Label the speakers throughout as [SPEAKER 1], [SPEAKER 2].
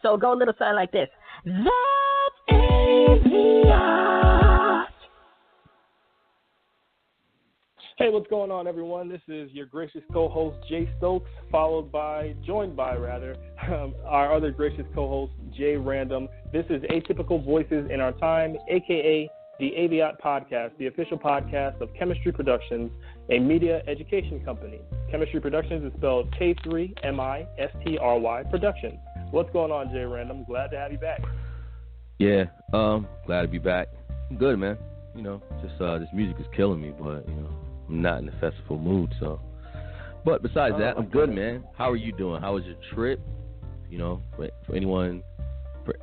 [SPEAKER 1] So go a little something like this. That's AVIOT.
[SPEAKER 2] Hey, what's going on, everyone? This is your gracious co-host, Jay Stokes, joined by our other gracious co-host, Jay Random. This is Atypical Voices in Our Time, a.k.a. the AVIOT podcast, the official podcast of Chemistry Productions, a media education company. Chemistry Productions is spelled K3MISTRY Productions. What's going on, Jay Random? Glad to have you back.
[SPEAKER 3] Yeah, glad to be back. I'm good, man. Just this music is killing me, but I'm not in a festival mood. So, but besides that, I'm good, man. How are you doing? How was your trip? For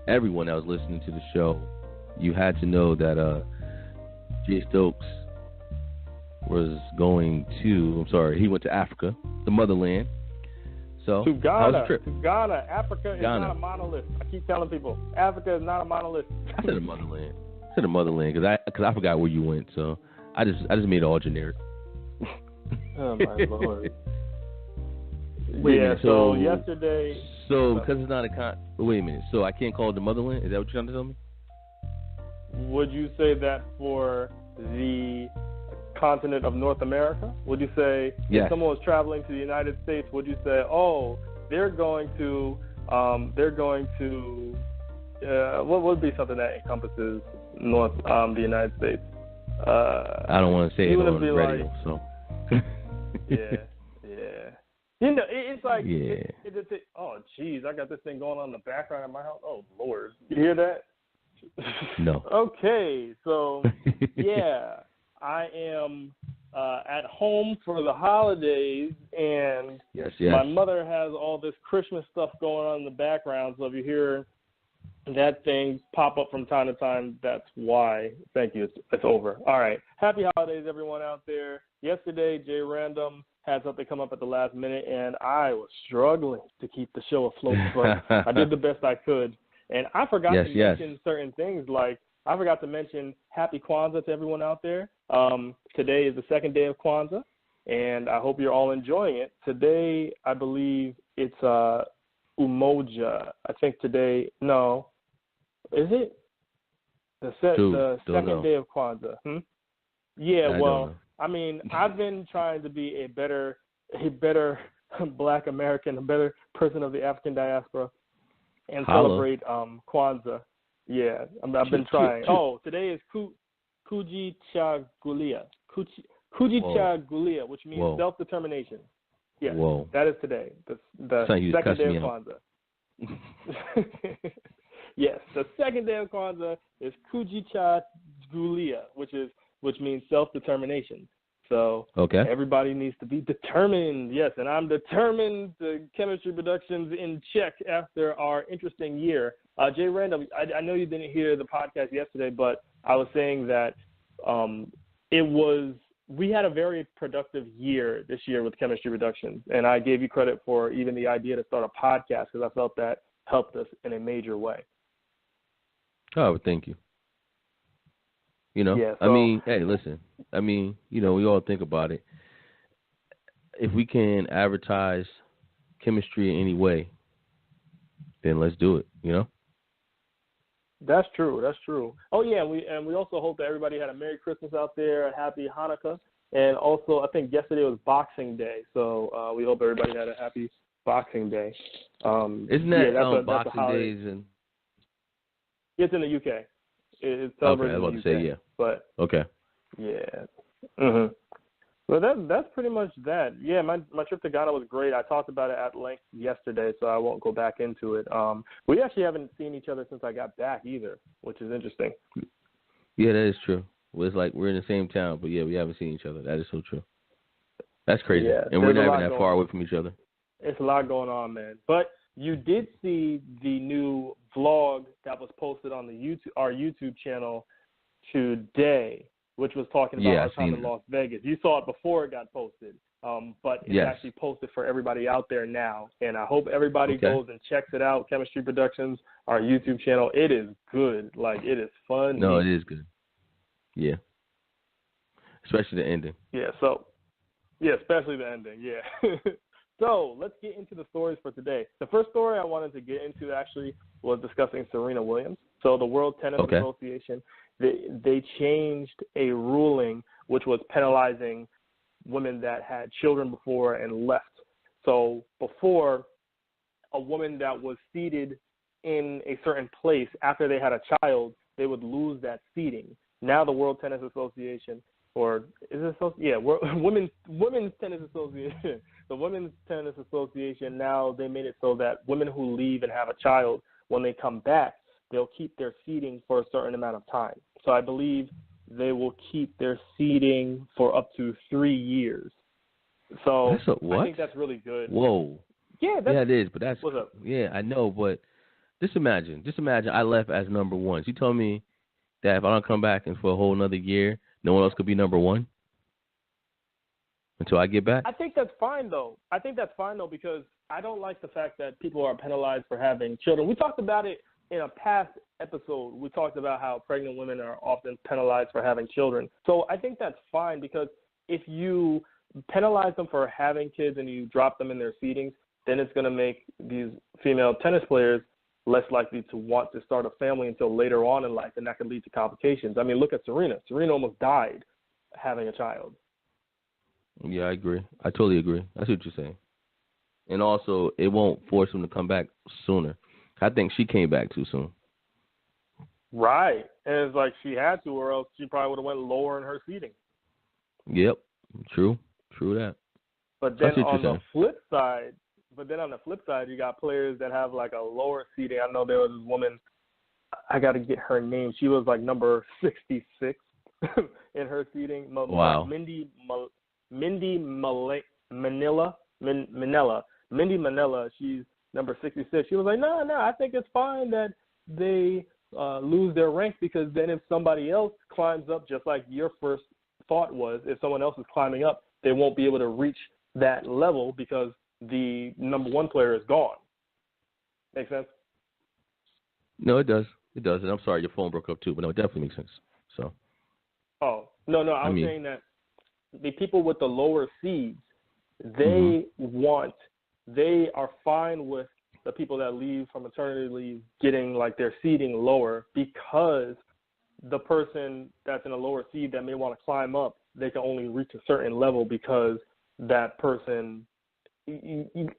[SPEAKER 3] everyone that was listening to the show, you had to know that Jay Stokes was going to. He went to Africa, the motherland. So,
[SPEAKER 2] to Ghana,
[SPEAKER 3] how was your trip?
[SPEAKER 2] To Ghana. Africa is not a monolith. I keep telling people, Africa is not a monolith.
[SPEAKER 3] I said a motherland. Because I forgot where you went. So I just made it all generic.
[SPEAKER 2] Oh my Lord. So yesterday.
[SPEAKER 3] So because it's not a wait a minute. So I can't call it the motherland? Is that what you're trying to tell me?
[SPEAKER 2] Would you say that for the continent of North America? Would you say if someone was traveling to the United States, would you say, oh, they're going to what would be something that encompasses the United States?
[SPEAKER 3] I don't want to say it on the radio, so.
[SPEAKER 2] Yeah. It's like, oh, geez, I got this thing going on in the background of my house. Oh, Lord. You hear that?
[SPEAKER 3] No.
[SPEAKER 2] Okay, so, yeah, I am at home for the holidays, and my mother has all this Christmas stuff going on in the background, so if you hear that thing pop up from time to time, that's why. Thank you. It's over. All right. Happy holidays, everyone out there. Yesterday, Jay Random had something come up at the last minute, and I was struggling to keep the show afloat, but I did the best I could. And I forgot to mention certain things, like I forgot to mention Happy Kwanzaa to everyone out there. Today is the second day of Kwanzaa, and I hope you're all enjoying it. Today, I believe it's Umoja. I think today, no. Is it? The second day of Kwanzaa. Yeah, I mean, I've been trying to be a better Black American, a better person of the African diaspora, and celebrate Kwanzaa. Yeah, I've been trying. Oh, today is Kujichagulia. Kujichagulia, which means self-determination. Yes, that is today, the second day of Kwanzaa. Yes, the second day of Kwanzaa is Kujichagulia, which means self-determination. So everybody needs to be determined. Yes, and I'm determined to Chemistry Productions in check after our interesting year. Jay Random, I know you didn't hear the podcast yesterday, but I was saying that we had a very productive year this year with Chemistry Productions, and I gave you credit for even the idea to start a podcast because I felt that helped us in a major way.
[SPEAKER 3] Oh, thank you.
[SPEAKER 2] Yeah,
[SPEAKER 3] I mean, hey, listen. I mean, we all think about it. If we can advertise chemistry in any way, then let's do it,
[SPEAKER 2] That's true. Oh, yeah, and we also hope that everybody had a Merry Christmas out there, a Happy Hanukkah, and also I think yesterday was Boxing Day, so we hope everybody had a happy Boxing Day.
[SPEAKER 3] Isn't that Boxing Days?
[SPEAKER 2] It's in the UK. It's
[SPEAKER 3] celebrated
[SPEAKER 2] in the UK.
[SPEAKER 3] I was about to say, yeah.
[SPEAKER 2] But,
[SPEAKER 3] okay.
[SPEAKER 2] Yeah. Well, that's pretty much that. Yeah, my trip to Ghana was great. I talked about it at length yesterday, so I won't go back into it. We actually haven't seen each other since I got back either, which is interesting.
[SPEAKER 3] Yeah, that is true. Well, it's like we're in the same town, but yeah, we haven't seen each other. That is so true. That's crazy. Yeah, and we're not even that far away from each other.
[SPEAKER 2] It's a lot going on, man. But you did see the new vlog that was posted on our YouTube channel today, which was talking about our time in Las Vegas. You saw it before it got posted, but it's actually posted for everybody out there now. And I hope everybody goes and checks it out, Chemistry Productions, our YouTube channel. It is good. Like, it is fun.
[SPEAKER 3] No, it is good. Yeah. Especially the ending.
[SPEAKER 2] Yeah, especially the ending, yeah. So let's get into the stories for today. The first story I wanted to get into actually was discussing Serena Williams. So the World Tennis Association, they changed a ruling which was penalizing women that had children before and left. So before, a woman that was seated in a certain place after they had a child, they would lose that seating. Now the World Tennis Association, or is it Women's Tennis Association. The Women's Tennis Association, now they made it so that women who leave and have a child, when they come back, they'll keep their seating for a certain amount of time. So I believe they will keep their seating for up to 3 years. So I think that's really good.
[SPEAKER 3] Whoa.
[SPEAKER 2] Yeah,
[SPEAKER 3] it is, but that's
[SPEAKER 2] what's up?
[SPEAKER 3] Yeah, I know, but just imagine I left as number one. You told me that if I don't come back in for a whole another year, no one else could be number one until I get back?
[SPEAKER 2] I think that's fine, though. Because I don't like the fact that people are penalized for having children. We talked about it in a past episode. We talked about how pregnant women are often penalized for having children. So I think that's fine, because if you penalize them for having kids and you drop them in their seatings, then it's going to make these female tennis players less likely to want to start a family until later on in life, and that can lead to complications. I mean, look at Serena. Serena almost died having a child.
[SPEAKER 3] Yeah, I agree. I totally agree. I see what you're saying. And also, it won't force them to come back sooner. I think she came back too soon.
[SPEAKER 2] Right. And it's like she had to, or else she probably would have went lower in her seating.
[SPEAKER 3] Yep. True that.
[SPEAKER 2] But then on the flip side, you got players that have like a lower seating. I know there was this woman, I got to get her name. She was like number 66 in her seating.
[SPEAKER 3] Wow.
[SPEAKER 2] Mindy Manila, she's number 66. She was like, no, I think it's fine that they lose their rank, because then if somebody else climbs up, just like your first thought was, if someone else is climbing up, they won't be able to reach that level because the number one player is gone. Make sense?
[SPEAKER 3] No, it does. And I'm sorry, your phone broke up too, but no, it definitely makes sense. So.
[SPEAKER 2] Oh, no, I was saying that the people with the lower seeds, they are fine with the people that leave from maternity leave getting like their seeding lower, because the person that's in a lower seed that may want to climb up, they can only reach a certain level because that person,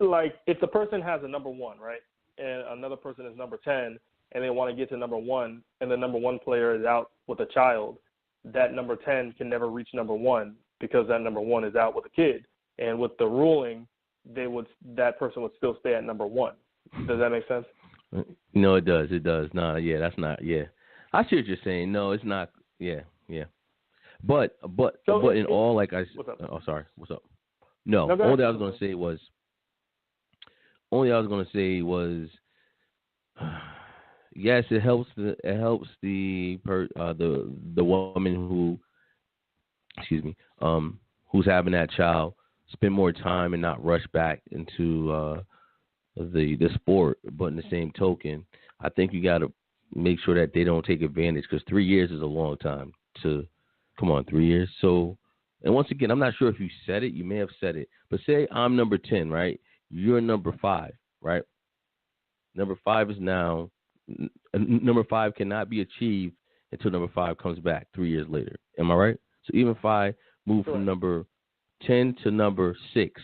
[SPEAKER 2] like if the person has a number one, right, and another person is number 10, and they want to get to number one, and the number one player is out with a child, that number 10 can never reach number one because that number one is out with a kid. And with the ruling, that person would still stay at number one. Does that make sense?
[SPEAKER 3] No, it does. No, yeah, that's not. Yeah, I see what you're saying. No, it's not. Yeah. But in all, like I.
[SPEAKER 2] What's up?
[SPEAKER 3] Oh, sorry. What's up? No, only I was going to say was. Yes, it helps the woman who, who's having that child spend more time and not rush back into the sport. But in the same token, I think you got to make sure that they don't take advantage, because 3 years is a long time to. Come on, 3 years. So, and once again, I'm not sure if you said it. You may have said it, but say I'm number 10, right? You're number 5, right? Number 5 is now. Number 5 cannot be achieved until number 5 comes back 3 years later. Am I right? So even if I move from number 10 to number 6,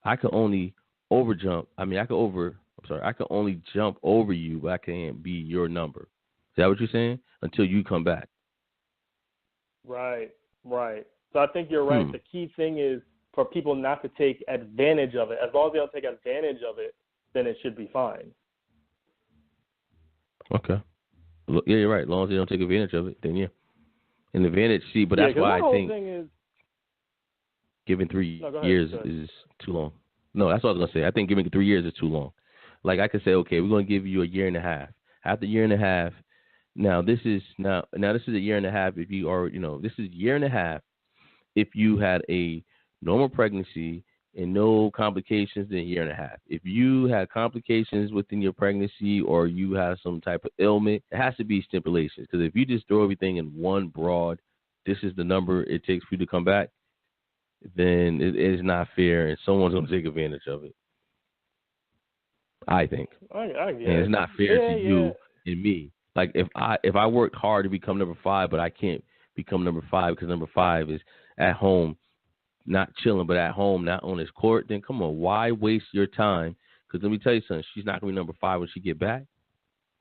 [SPEAKER 3] I can only I can only jump over you, but I can't be your number. Is that what you're saying? Until you come back.
[SPEAKER 2] Right. So I think you're right. The key thing is for people not to take advantage of it. As long as they don't take advantage of it, then it should be fine.
[SPEAKER 3] Okay. Yeah, you're right. As long as they don't take advantage of it, then yeah. An advantage, but that's why I think giving 3 years is too long. No, that's what I was going to say. I think giving 3 years is too long. Like I could say, okay, we're going to give you a year and a half. After a year and a half, this is a year and a half if you are, this is a year and a half if you had a normal pregnancy and no complications, then a year and a half. If you had complications within your pregnancy or you have some type of ailment, it has to be stipulations. Because if you just throw everything in one broad, this is the number it takes for you to come back, then it is not fair, and someone's going to take advantage of it. I think. And it's not fair to you and me. Like if I worked hard to become number 5, but I can't become number 5 because number 5 is at home, not chilling, but at home, not on his court, then come on, why waste your time? Because let me tell you something, she's not going to be number 5 when she get back.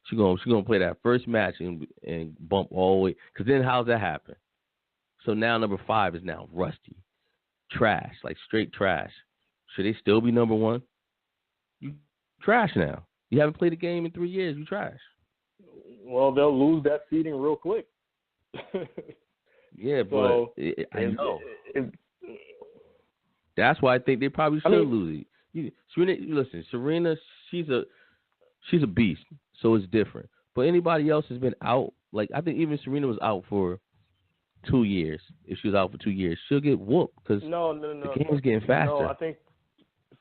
[SPEAKER 3] She's gonna play that first match and bump all the way. Because then how's that happen? So now number 5 is now rusty, trash, like straight trash. Should they still be number 1? You trash now. You haven't played a game in 3 years. You trash.
[SPEAKER 2] Well, they'll lose that seeding real quick.
[SPEAKER 3] Yeah, but I know. That's why I think they probably should lose it. Serena, she's a beast, so it's different. But anybody else has been out. Like I think even Serena was out for 2 years. If she was out for 2 years, she'll get whooped because the game's getting faster.
[SPEAKER 2] No, I think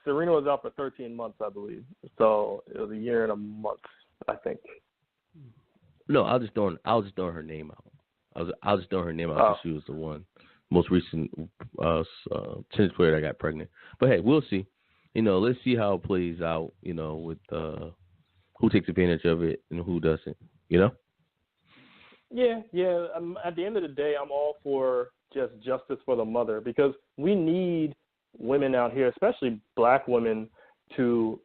[SPEAKER 2] Serena was out for 13 months, I believe. So it was a year and a month, I think.
[SPEAKER 3] No, I was just throwing her name out. I was just throwing her name out because she was the most recent tennis player that got pregnant. But hey, we'll see. Let's see how it plays out. With who takes advantage of it and who doesn't. Yeah. At the end of the day, I'm all for just justice for the mother because we need women out here, especially black women, to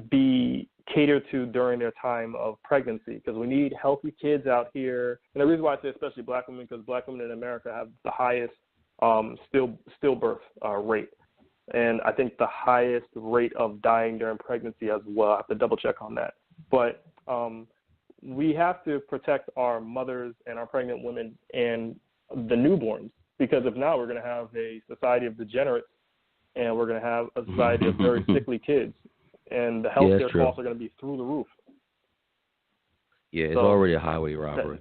[SPEAKER 3] be catered to during their time of pregnancy because we need healthy kids out here. And the reason why I say especially black women because black women in America have the highest stillbirth rate. And I think the highest rate of dying during pregnancy as well. I have to double check on that. But we have to protect our mothers and our pregnant women and the newborns because if not, we're going to have a society of degenerates and we're going to have a society of very sickly kids. And the healthcare costs are going to be through the roof. Yeah, it's already a highway robbery.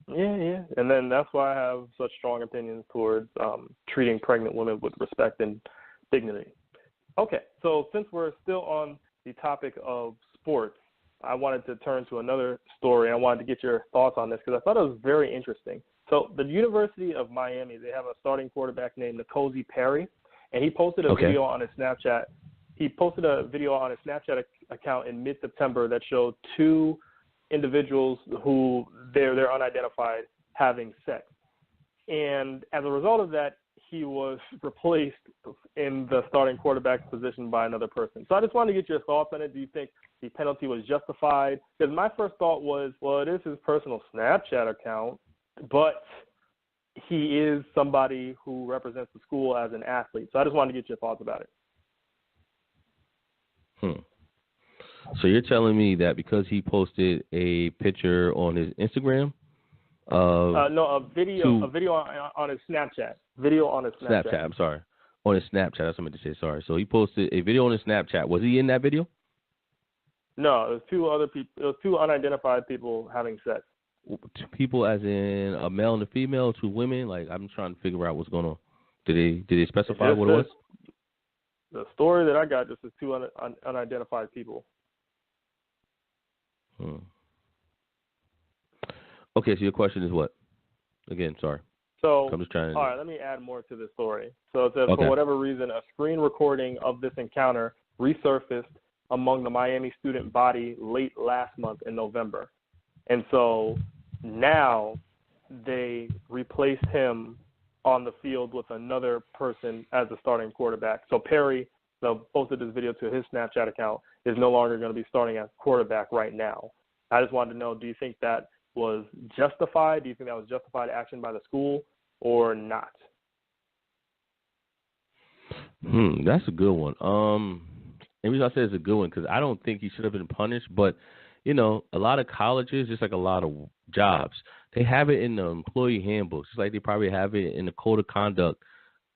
[SPEAKER 2] Yeah. And then that's why I have such strong opinions towards treating pregnant women with respect and dignity. Okay, so since we're still on the topic of sports, I wanted to turn to another story. I wanted to get your thoughts on this because I thought it was very interesting. So the University of Miami, they have a starting quarterback named N'Kosi Perry, and he posted a video on his Snapchat. He posted a video on his Snapchat account in mid-September that showed 2 individuals who they're unidentified having sex. And as a result of that, he was replaced in the starting quarterback position by another person. So I just wanted to get your thoughts on it. Do you think the penalty was justified? Because my first thought was, well, it is his personal Snapchat account, but he is somebody who represents the school as an athlete. So I just wanted to get your thoughts about it.
[SPEAKER 3] So you're telling me that because he posted a picture on his Instagram?
[SPEAKER 2] A video on his Snapchat. Video on his Snapchat.
[SPEAKER 3] I'm sorry. On his Snapchat. That's what I meant to say. Sorry. So he posted a video on his Snapchat. Was he in that video?
[SPEAKER 2] No, it was 2 other people. It was 2 unidentified people having sex.
[SPEAKER 3] 2 people, as in a male and a female, 2 women. Like I'm trying to figure out what's going on. Did they specify what it was?
[SPEAKER 2] The story that I got just is 2 unidentified people.
[SPEAKER 3] Okay, so your question is what? Again, sorry.
[SPEAKER 2] So,
[SPEAKER 3] I'm just trying to...
[SPEAKER 2] all right, let me add more to this story. So it says, for whatever reason, a screen recording of this encounter resurfaced among the Miami student body late last month in November. And so now they replaced him on the field with another person as the starting quarterback. So Perry, posted this video to his Snapchat account, is no longer going to be starting as quarterback right now. I just wanted to know, do you think that was justified? Do you think that was justified action by the school or not?
[SPEAKER 3] That's a good one. And the reason I say it's a good one because I don't think he should have been punished, but a lot of colleges, just like a lot of jobs, they have it in the employee handbooks. It's like they probably have it in the code of conduct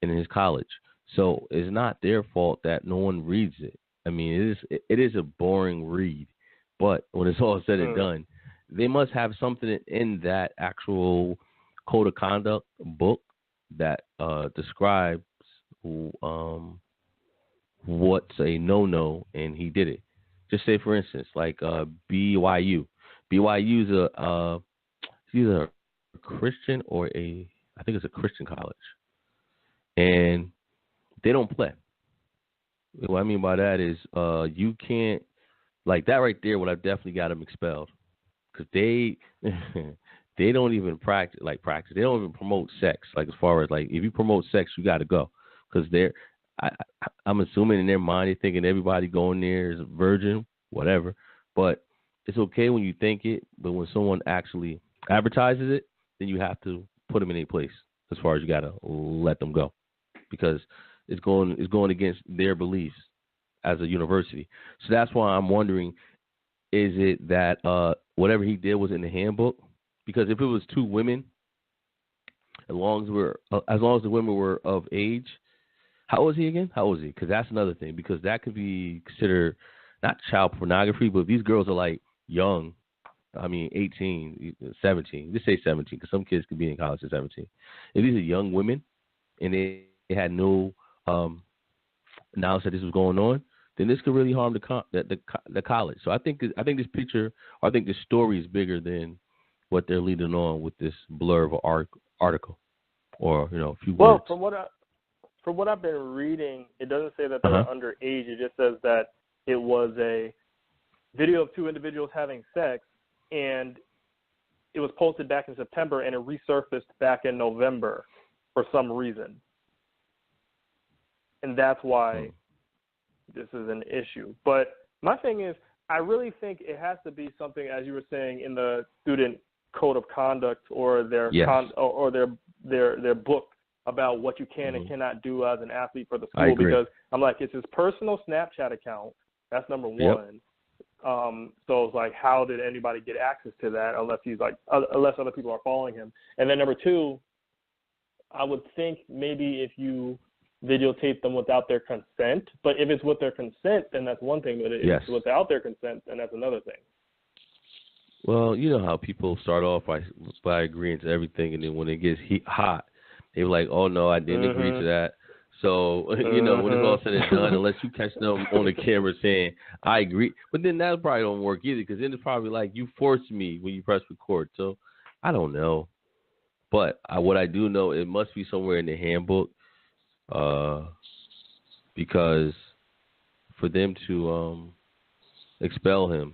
[SPEAKER 3] in his college. So it's not their fault that no one reads it. I mean, it is a boring read, but when it's all said and done, they must have something in that actual code of conduct book that describes what's a no-no, and he did it. Just say, for instance, like BYU. BYU is either a Christian or I think it's a Christian college. and they don't play. What I mean by that is you can't, like that right there would have definitely got them expelled because they they don't even practice. They don't even promote sex. Like as far as like if you promote sex, you got to go because I'm assuming in their mind they're thinking everybody going there is a virgin, whatever. But it's okay when you think it, but when someone actually advertises it, then you have to put them in a place. As far as you got to let them go because it's going against their beliefs as a university. So that's why I'm wondering, is it that whatever he did was in the handbook? Because if it was two women, as long as the women were of age, how old is he again? How old is he? Because that's another thing. Because that could be considered not child pornography, but these girls are like young. I mean, 18, 17. Just say 17, because some kids could be in college at 17. If these are young women and they had no knowledge that this was going on, then this could really harm the college. So I think this picture, or I think this story is bigger than what they're leading on with this blur of an article, or a few words.
[SPEAKER 2] Well, from what I've been reading, it doesn't say that they were underage. It just says that it was a video of two individuals having sex, and it was posted back in September, and it resurfaced back in November for some reason. And that's why this is an issue. But my thing is, I really think it has to be something, as you were saying, in the student code of conduct or their their book about what you can and cannot do as an athlete for the school. Because I'm like, it's his personal Snapchat account. That's number one. So it's like, how did anybody get access to that unless other people are following him? And then number two, I would think maybe if you videotape them without their consent, but if it's with their consent, then that's one thing. But if it's without their consent, then that's another thing.
[SPEAKER 3] Well, you know how people start off by agreeing to everything, and then when it gets hot, they're like, "Oh no, I didn't agree to that." So when it's all said and done, unless you catch them on the camera saying, "I agree," but then that probably don't work either, because then it's probably like you forced me when you press record. So I don't know, but what I do know, it must be somewhere in the handbook, because for them to expel him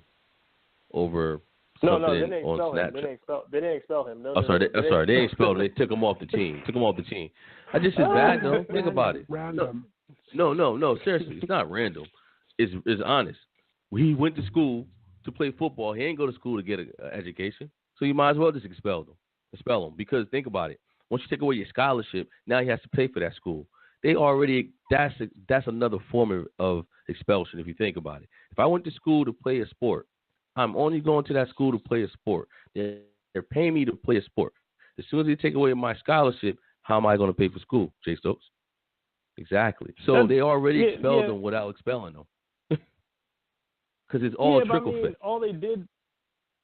[SPEAKER 3] over something on Snapchat.
[SPEAKER 2] They didn't expel him.
[SPEAKER 3] They didn't expel him. They took him off the team. That's just as bad, though. Think about it.
[SPEAKER 4] Random.
[SPEAKER 3] No. Seriously, it's not random. It's honest. He went to school to play football. He ain't go to school to get an education. So you might as well just expel him. Because think about it. Once you take away your scholarship, now he has to pay for that school. That's another form of expulsion if you think about it. If I went to school to play a sport, I'm only going to that school to play a sport. They're paying me to play a sport. As soon as they take away my scholarship, how am I going to pay for school, Jay Stokes? Exactly. So they already expelled them without expelling them. Because it's all trickle effect.
[SPEAKER 2] All they did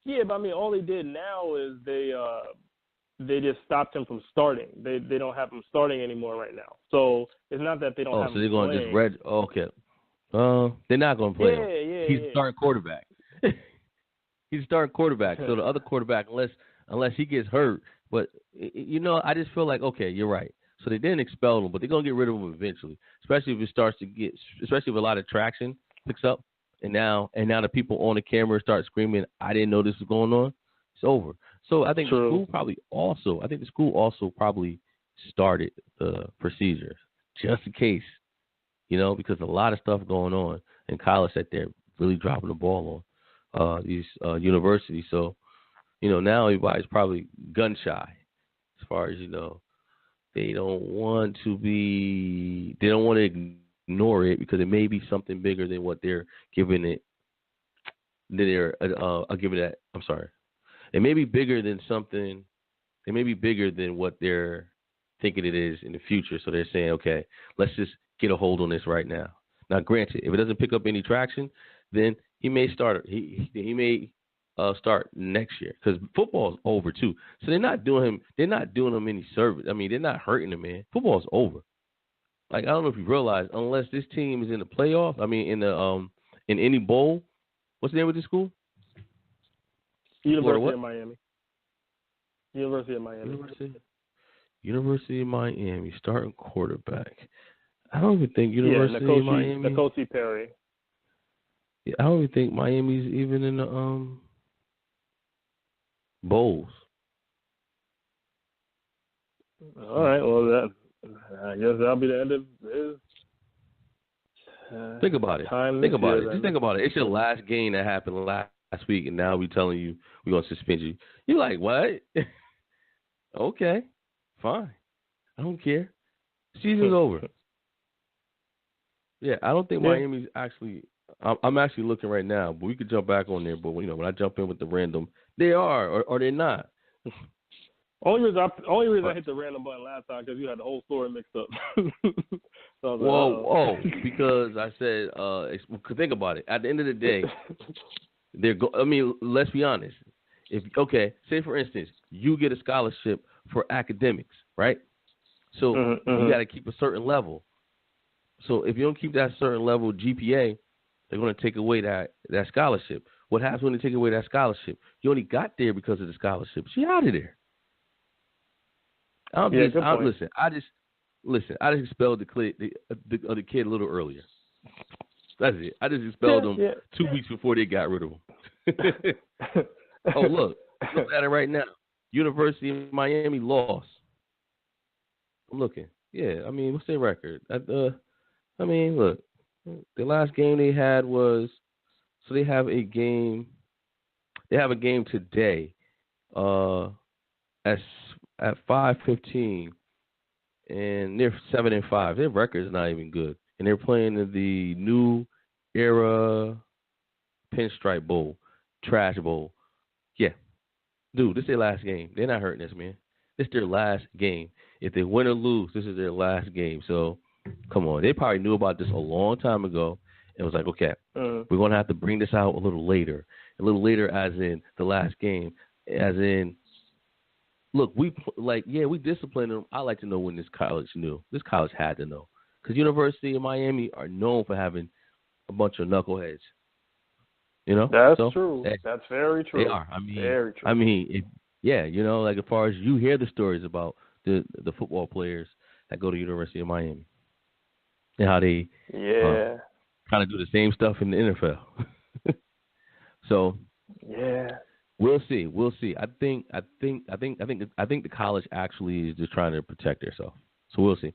[SPEAKER 2] now is they just stopped him from starting. They don't have him starting anymore right now. So it's not that they don't have him.
[SPEAKER 3] So they're going to just okay. They're not going to play him. He's the starting quarterback. He's a starting quarterback. So the other quarterback, unless he gets hurt, but I just feel like, okay, you're right. So they didn't expel him, but they're gonna get rid of him eventually. Especially if a lot of traction picks up, and now the people on the camera start screaming, "I didn't know this was going on." It's over. So I think the school also probably started the procedure just in case, because a lot of stuff going on in college that they're really dropping the ball on these universities. So, now everybody's probably gun shy as far as, they don't want to ignore it because it may be something bigger than what they're giving it. It may be bigger than something. It may be bigger than what they're thinking it is in the future. So they're saying, okay, let's just get a hold on this right now. Now, granted, if it doesn't pick up any traction, then he may start. He may start next year because football's over too. So they're not doing him any service. I mean, they're not hurting him, man. Football's over. Like, I don't know if you realize, unless this team is in the playoffs. I mean, in any bowl. What's the name of this school?
[SPEAKER 2] University of Miami.
[SPEAKER 3] University of Miami starting quarterback. I don't even think University of Miami.
[SPEAKER 2] N'Kosi Perry.
[SPEAKER 3] Yeah, I don't even think Miami's even in the bowls.
[SPEAKER 2] All right. Well, I guess that'll be the end of his.
[SPEAKER 3] Think about it. Think about it. Just think about it. It's your last game that happened last week, and now we're telling you we're going to suspend you. You're like, what? Okay, fine. I don't care. Season's over. Yeah, I don't think Miami's actually – I'm actually looking right now, but we could jump back on there. But, when I jump in with the random, they are or they're not.
[SPEAKER 2] Only reason I hit the random button last time because you had the whole story mixed up.
[SPEAKER 3] So because I said, think about it. At the end of the day, let's be honest. Say for instance, you get a scholarship for academics, right? So you got to keep a certain level. So if you don't keep that certain level GPA, they're going to take away that scholarship. What happens when they take away that scholarship? You only got there because of the scholarship. She out of there. I just expelled the kid a little earlier. That's it. I just expelled them 2 weeks before they got rid of him. Oh, look at it right now. University of Miami lost. I'm looking. Yeah, what's their record? Look, the last game they had was, so they have a game. They have a game today, at 5:15, and they're 7-5. Their record is not even good, and they're playing in the New Era Pinstripe Bowl, Trash Bowl. Yeah, dude, this is their last game. They're not hurting us, man. This is their last game. If they win or lose, this is their last game. So, come on. They probably knew about this a long time ago and was like, okay, we're going to have to bring this out a little later. A little later as in the last game. As in, look, we discipline them. I like to know when this college knew. This college had to know. Because University of Miami are known for having a bunch of knuckleheads.
[SPEAKER 2] That's true. That's very true.
[SPEAKER 3] They are.
[SPEAKER 2] Very true.
[SPEAKER 3] Like as far as you hear the stories about the football players that go to University of Miami and how they kind of do the same stuff in the NFL. So we'll see. I think the college actually is just trying to protect themselves. So we'll see.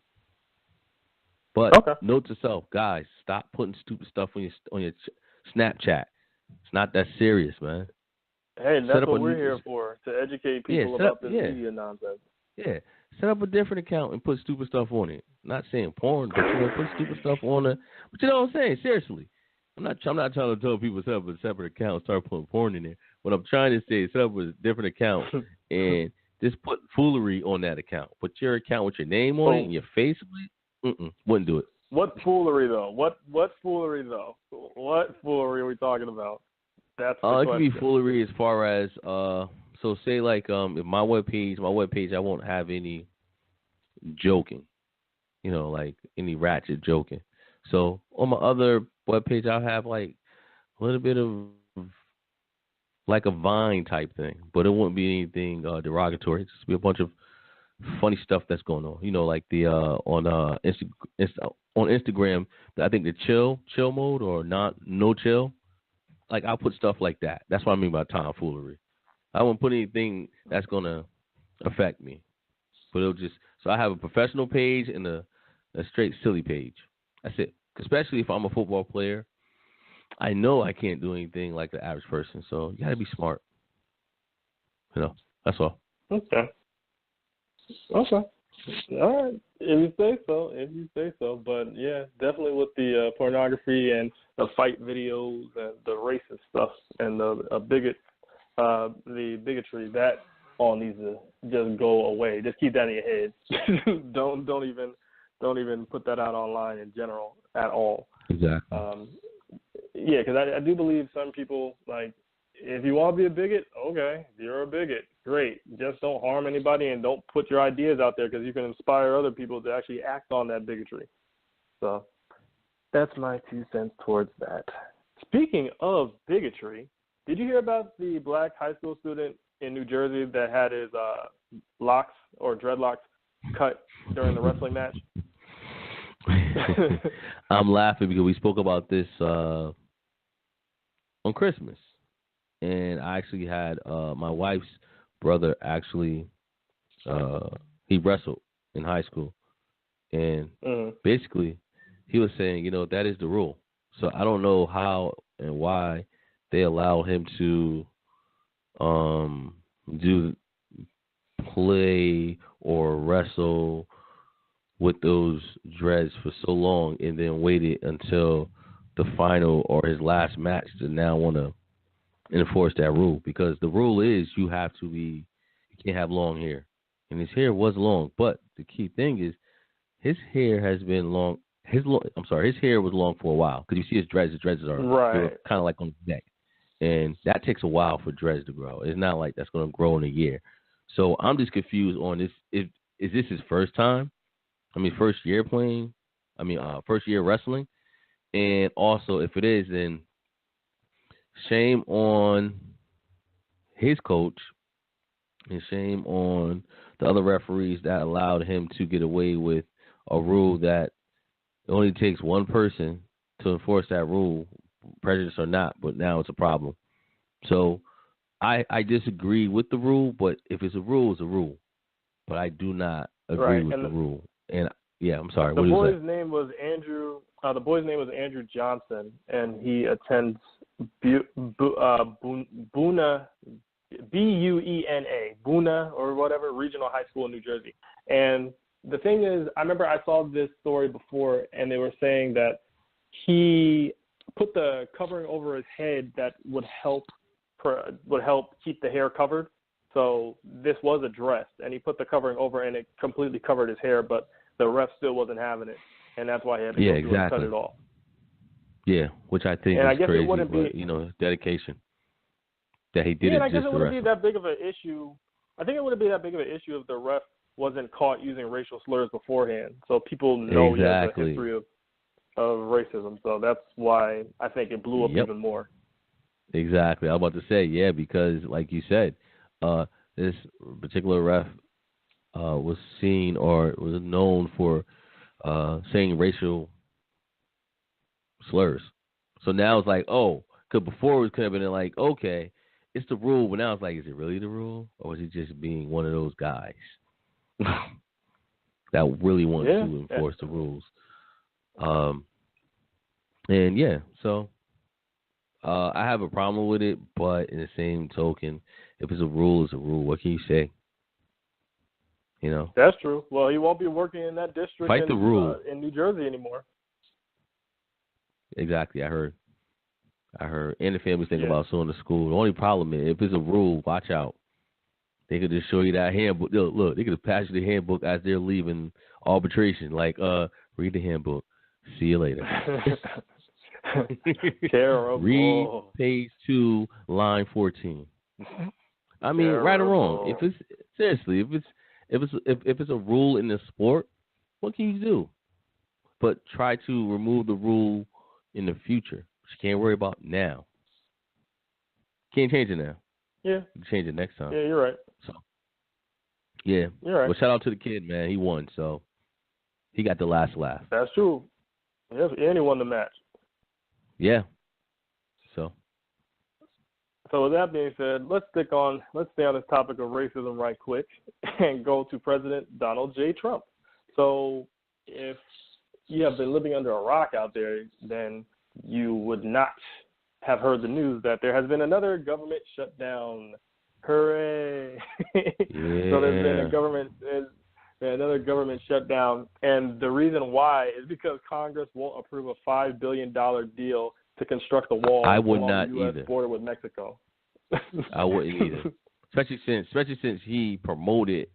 [SPEAKER 3] But note to self, guys, stop putting stupid stuff on your Snapchat. It's not that serious, man.
[SPEAKER 2] Hey, that's what we're here for, to educate people about this media nonsense.
[SPEAKER 3] Yeah, set up a different account and put stupid stuff on it. Not saying porn, but put stupid stuff on it. But you know what I'm saying? Seriously, I'm not trying to tell people set up a separate account and start putting porn in there. What I'm trying to say is set up a different account and just put foolery on that account. Put your account with your name on it and your face on it. Wouldn't do it.
[SPEAKER 2] What foolery though? What foolery though? What foolery are we talking about? That's the question.
[SPEAKER 3] It could be foolery as far as so say like if my webpage, I won't have any joking, like any ratchet joking. So on my other webpage, I'll have like a little bit of like a Vine type thing, but it wouldn't be anything derogatory. It's just be a bunch of funny stuff that's going on. Like the on Instagram, I think the chill mode or no chill. Like I'll put stuff like that. That's what I mean by tomfoolery. I won't put anything that's gonna affect me. But it'll just I have a professional page and a straight silly page. That's it. Especially if I'm a football player, I know I can't do anything like the average person. So you gotta be smart. That's all.
[SPEAKER 2] Okay. All right. If you say so. But yeah, definitely with the pornography and the fight videos and the racist stuff and the bigotry, that all needs to just go away. Just keep that in your head. Don't even put that out online in general at all.
[SPEAKER 3] Exactly.
[SPEAKER 2] Because I do believe some people, like, if you want to be a bigot, okay, you're a bigot. Great. Just don't harm anybody and don't put your ideas out there because you can inspire other people to actually act on that bigotry. So that's my 2 cents towards that. Speaking of bigotry, did you hear about the black high school student in New Jersey that had his locks or dreadlocks cut during the wrestling match?
[SPEAKER 3] I'm laughing because we spoke about this on Christmas, and I actually had my wife's brother actually he wrestled in high school, and basically he was saying, that is the rule. So I don't know how and why they allow him to play or wrestle with those dreads for so long and then waited until the final or his last match to now want to enforce that rule, because the rule is you can't have long hair, and his hair was long. But the key thing is his hair has been long. His hair was long for a while, because you see his dreads. His dreads are kind of like on his neck, and that takes a while for dreads to grow. It's not like that's going to grow in a year. So I'm just confused on this. Is this his first time? First year playing? First year wrestling? And also, if it is, then shame on his coach and shame on the other referees that allowed him to get away with a rule that it only takes one person to enforce that rule, prejudice or not, but now it's a problem. So I disagree with the rule, but if it's a rule, it's a rule. But I do not agree with the rule. And yeah, I'm sorry.
[SPEAKER 2] The boy's name was Andrew. The boy's name was Andrew Johnson, and he attends Buena, B-U-E-N-A, Buena or whatever, regional high school in New Jersey. And the thing is, I remember I saw this story before, and they were saying that he put the covering over his head that would help keep the hair covered. So this was addressed, and he put the covering over, and it completely covered his hair, but the ref still wasn't having it, and that's why he had to go through and cut it off.
[SPEAKER 3] Yeah, which I think is crazy, but, dedication that he did it.
[SPEAKER 2] And I guess
[SPEAKER 3] just
[SPEAKER 2] it wouldn't be that big of an issue. I think it wouldn't be that big of an issue if the ref wasn't caught using racial slurs beforehand, so people know he has a history of racism. So that's why I think it blew up even more.
[SPEAKER 3] Exactly. I was about to say, because like you said, this particular ref was seen or was known for saying racial slurs. So now it's like, because before it could have been like, okay, it's the rule, but now it's like, is it really the rule, or is he just being one of those guys that really want to enforce the rules? So I have a problem with it, but in the same token, if it's a rule, it's a rule. What can you say?
[SPEAKER 2] That's true. Well, he won't be working in that district
[SPEAKER 3] Fight the rule.
[SPEAKER 2] In New Jersey anymore.
[SPEAKER 3] Exactly, I heard. And the family's thinking about suing the school. The only problem is, if it's a rule, watch out. They could just show you that handbook. Look, they could have passed you the handbook as they're leaving arbitration. Like, read the handbook. See you later.
[SPEAKER 2] Terrible.
[SPEAKER 3] Read page 2, line 14.
[SPEAKER 2] Terrible.
[SPEAKER 3] Right or wrong. If it's a rule in the sport, what can you do? But try to remove the rule in the future. Which you can't worry about now. Can't change it now.
[SPEAKER 2] Yeah.
[SPEAKER 3] You can change it next time.
[SPEAKER 2] Yeah, you're right.
[SPEAKER 3] So, yeah.
[SPEAKER 2] You're right.
[SPEAKER 3] Well, shout out to the kid, man. He won, so he got the last laugh.
[SPEAKER 2] That's true. Yes, and he won the match.
[SPEAKER 3] Yeah. So
[SPEAKER 2] with that being said, let's stay on this topic of racism right quick and go to President Donald J. Trump. So if you have been living under a rock out there, then you would not have heard the news that there has been another government shutdown. Hooray!
[SPEAKER 3] Yeah.
[SPEAKER 2] So there's been another government shutdown, and the reason why is because Congress won't approve a $5 billion deal to construct a wall along the U.S. border with Mexico.
[SPEAKER 3] I wouldn't either, especially since he promoted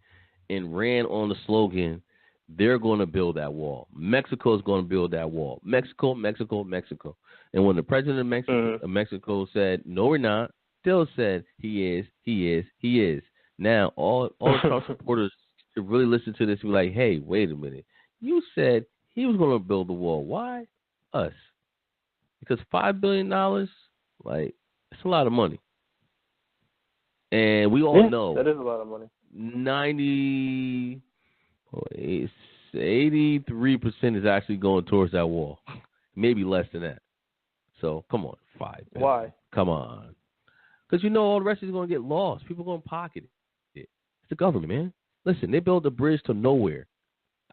[SPEAKER 3] and ran on the slogan, they're going to build that wall. Mexico is going to build that wall. Mexico, Mexico, Mexico. And when the president of Mexico said, no, we're not, still said, he is. Now, all Trump supporters should really listen to this and be like, hey, wait a minute. You said he was going to build the wall. Why us? Because $5 billion, it's a lot of money. And we all know
[SPEAKER 2] that is a lot of money.
[SPEAKER 3] 83% is actually going towards that wall. Maybe less than that. So, come on, 5 billion.
[SPEAKER 2] Why?
[SPEAKER 3] Come on. Because you know all the rest is going to get lost. People are going to pocket it. It's the government, man. Listen, they built a bridge to nowhere.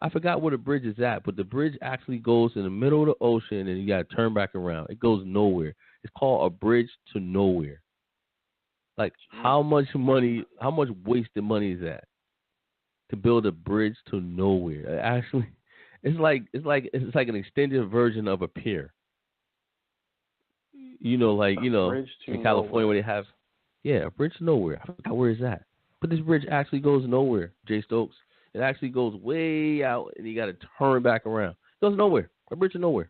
[SPEAKER 3] I forgot where the bridge is at, but the bridge actually goes in the middle of the ocean, and you got to turn back around. It goes nowhere. It's called a bridge to nowhere. Like, how much wasted money is that to build a bridge to nowhere? Actually, it's like an extended version of a pier. In California where they have, a bridge to nowhere. I forgot where it's at. But this bridge actually goes nowhere, Jay Stokes. It actually goes way out, and you got to turn back around. It goes nowhere. A bridge to nowhere.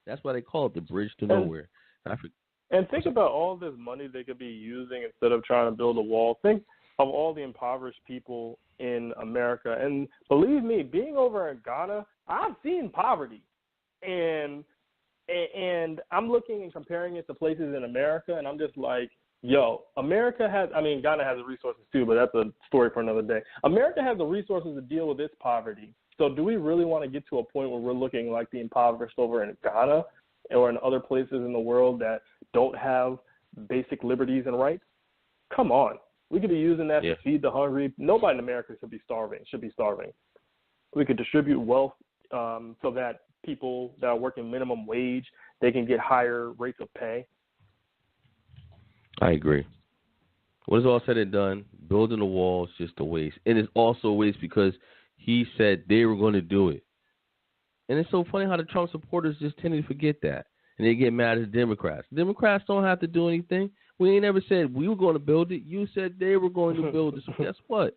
[SPEAKER 3] That's why they call it the bridge to nowhere.
[SPEAKER 2] And think about all this money they could be using instead of trying to build a wall. Think of all the impoverished people in America. And believe me, being over in Ghana, I've seen poverty. And I'm looking and comparing it to places in America, and I'm just like, yo, Ghana has the resources too, but that's a story for another day. America has the resources to deal with its poverty. So do we really want to get to a point where we're looking like the impoverished over in Ghana or in other places in the world that don't have basic liberties and rights? Come on. We could be using that to feed the hungry. Nobody in America should be starving. We could distribute wealth so that people that are working minimum wage, they can get higher rates of pay.
[SPEAKER 3] I agree. When it's all said and done, building a wall is just a waste. And it's also a waste because he said they were going to do it. And it's so funny how the Trump supporters just tend to forget that. And they get mad at the Democrats. Democrats don't have to do anything. We ain't ever said we were going to build it. You said they were going to build it. So guess what?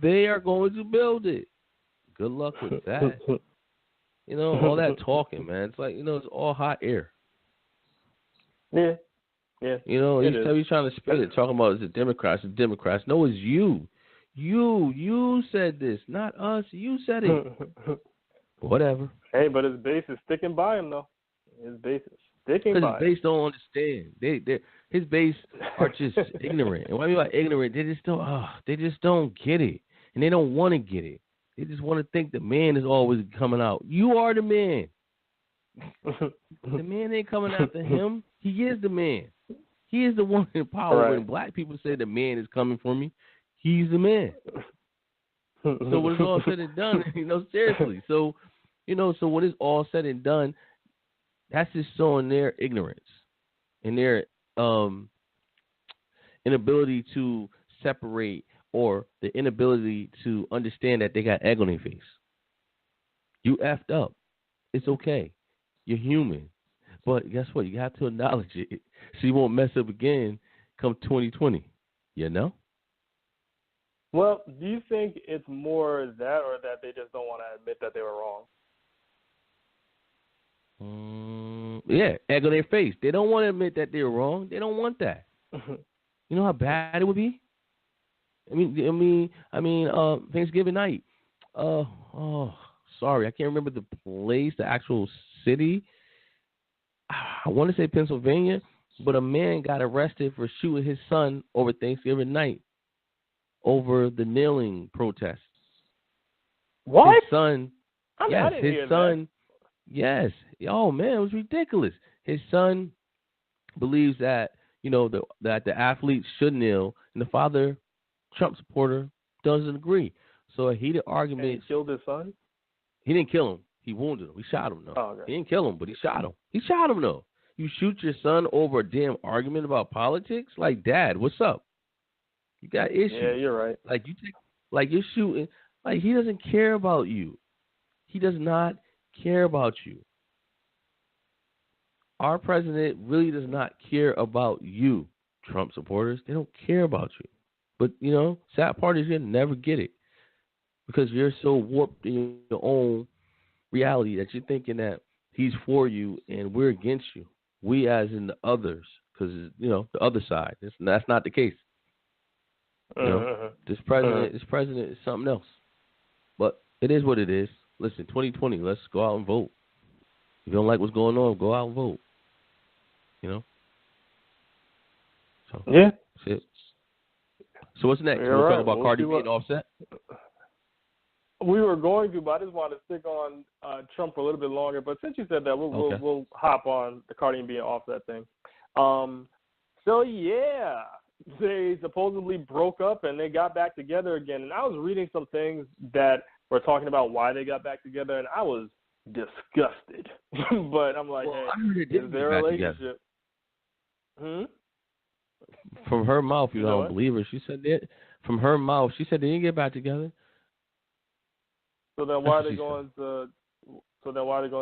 [SPEAKER 3] They are going to build it. Good luck with that. All that talking, man. It's like, it's all hot air.
[SPEAKER 2] Yeah. Yeah.
[SPEAKER 3] He's trying to spin it, talking about it's the Democrats. No, it's you. You said this, not us. You said it. Whatever.
[SPEAKER 2] Hey, but his base is sticking by him, though. His base is sticking by him.
[SPEAKER 3] Because his base don't understand. His base are just ignorant. And what I mean by ignorant, they just don't get it. And they don't want to get it. They just want to think the man is always coming out. You are the man. The man ain't coming after him. He is the man. He is the one in power. Right. When black people say the man is coming for me, he's the man. So when it's all said and done, seriously. So, so when it's all said and done, that's just showing their ignorance and their inability to separate or the inability to understand that they got egg on their face. You effed up. It's okay. You're human. But guess what? You have to acknowledge it so you won't mess up again come 2020.
[SPEAKER 2] Well, do you think it's more that or that they just don't want to admit that they were wrong?
[SPEAKER 3] Egg on their face. They don't want to admit that they're wrong. They don't want that. You know how bad it would be? I mean, Thanksgiving night. Sorry, I can't remember the place, the actual city. I want to say Pennsylvania, but a man got arrested for shooting his son over Thanksgiving night over the kneeling protests.
[SPEAKER 2] What?
[SPEAKER 3] His son.
[SPEAKER 2] I didn't hear that.
[SPEAKER 3] Yes. Oh man, it was ridiculous. His son believes that that the athletes should kneel, and the father, Trump supporter, doesn't agree. So a heated argument.
[SPEAKER 2] And he killed his son?
[SPEAKER 3] He didn't kill him. He wounded him. He shot him, though.
[SPEAKER 2] Oh, okay.
[SPEAKER 3] He didn't kill him, but he shot him. He shot him, though. You shoot your son over a damn argument about politics? Like, Dad, what's up? You got issues.
[SPEAKER 2] Yeah, you're right.
[SPEAKER 3] You're shooting. Like, he doesn't care about you. He does not care about you. Our president really does not care about you, Trump supporters. They don't care about you. But, sad part is you'll never get it because you're so warped in your own reality that you're thinking that he's for you and we're against you. We as in the others, because, the other side. That's not the case. This president is something else. But it is what it is. Listen, 2020, let's go out and vote. If you don't like what's going on, go out and vote. So,
[SPEAKER 2] yeah.
[SPEAKER 3] That's it. So what's next?
[SPEAKER 2] You're
[SPEAKER 3] We'll
[SPEAKER 2] right.
[SPEAKER 3] talk about Cardi B and Offset?
[SPEAKER 2] We were going to, but I just wanted to stick on Trump for a little bit longer. But since you said that, we'll hop on the Cardi and being off that thing. So yeah, they supposedly broke up and they got back together again. And I was reading some things that were talking about why they got back together, and I was disgusted. But I'm like, hey, is their relationship?
[SPEAKER 3] From her mouth, you don't believe her. She said that. From her mouth, she said they didn't get back together.
[SPEAKER 2] So then why are they going to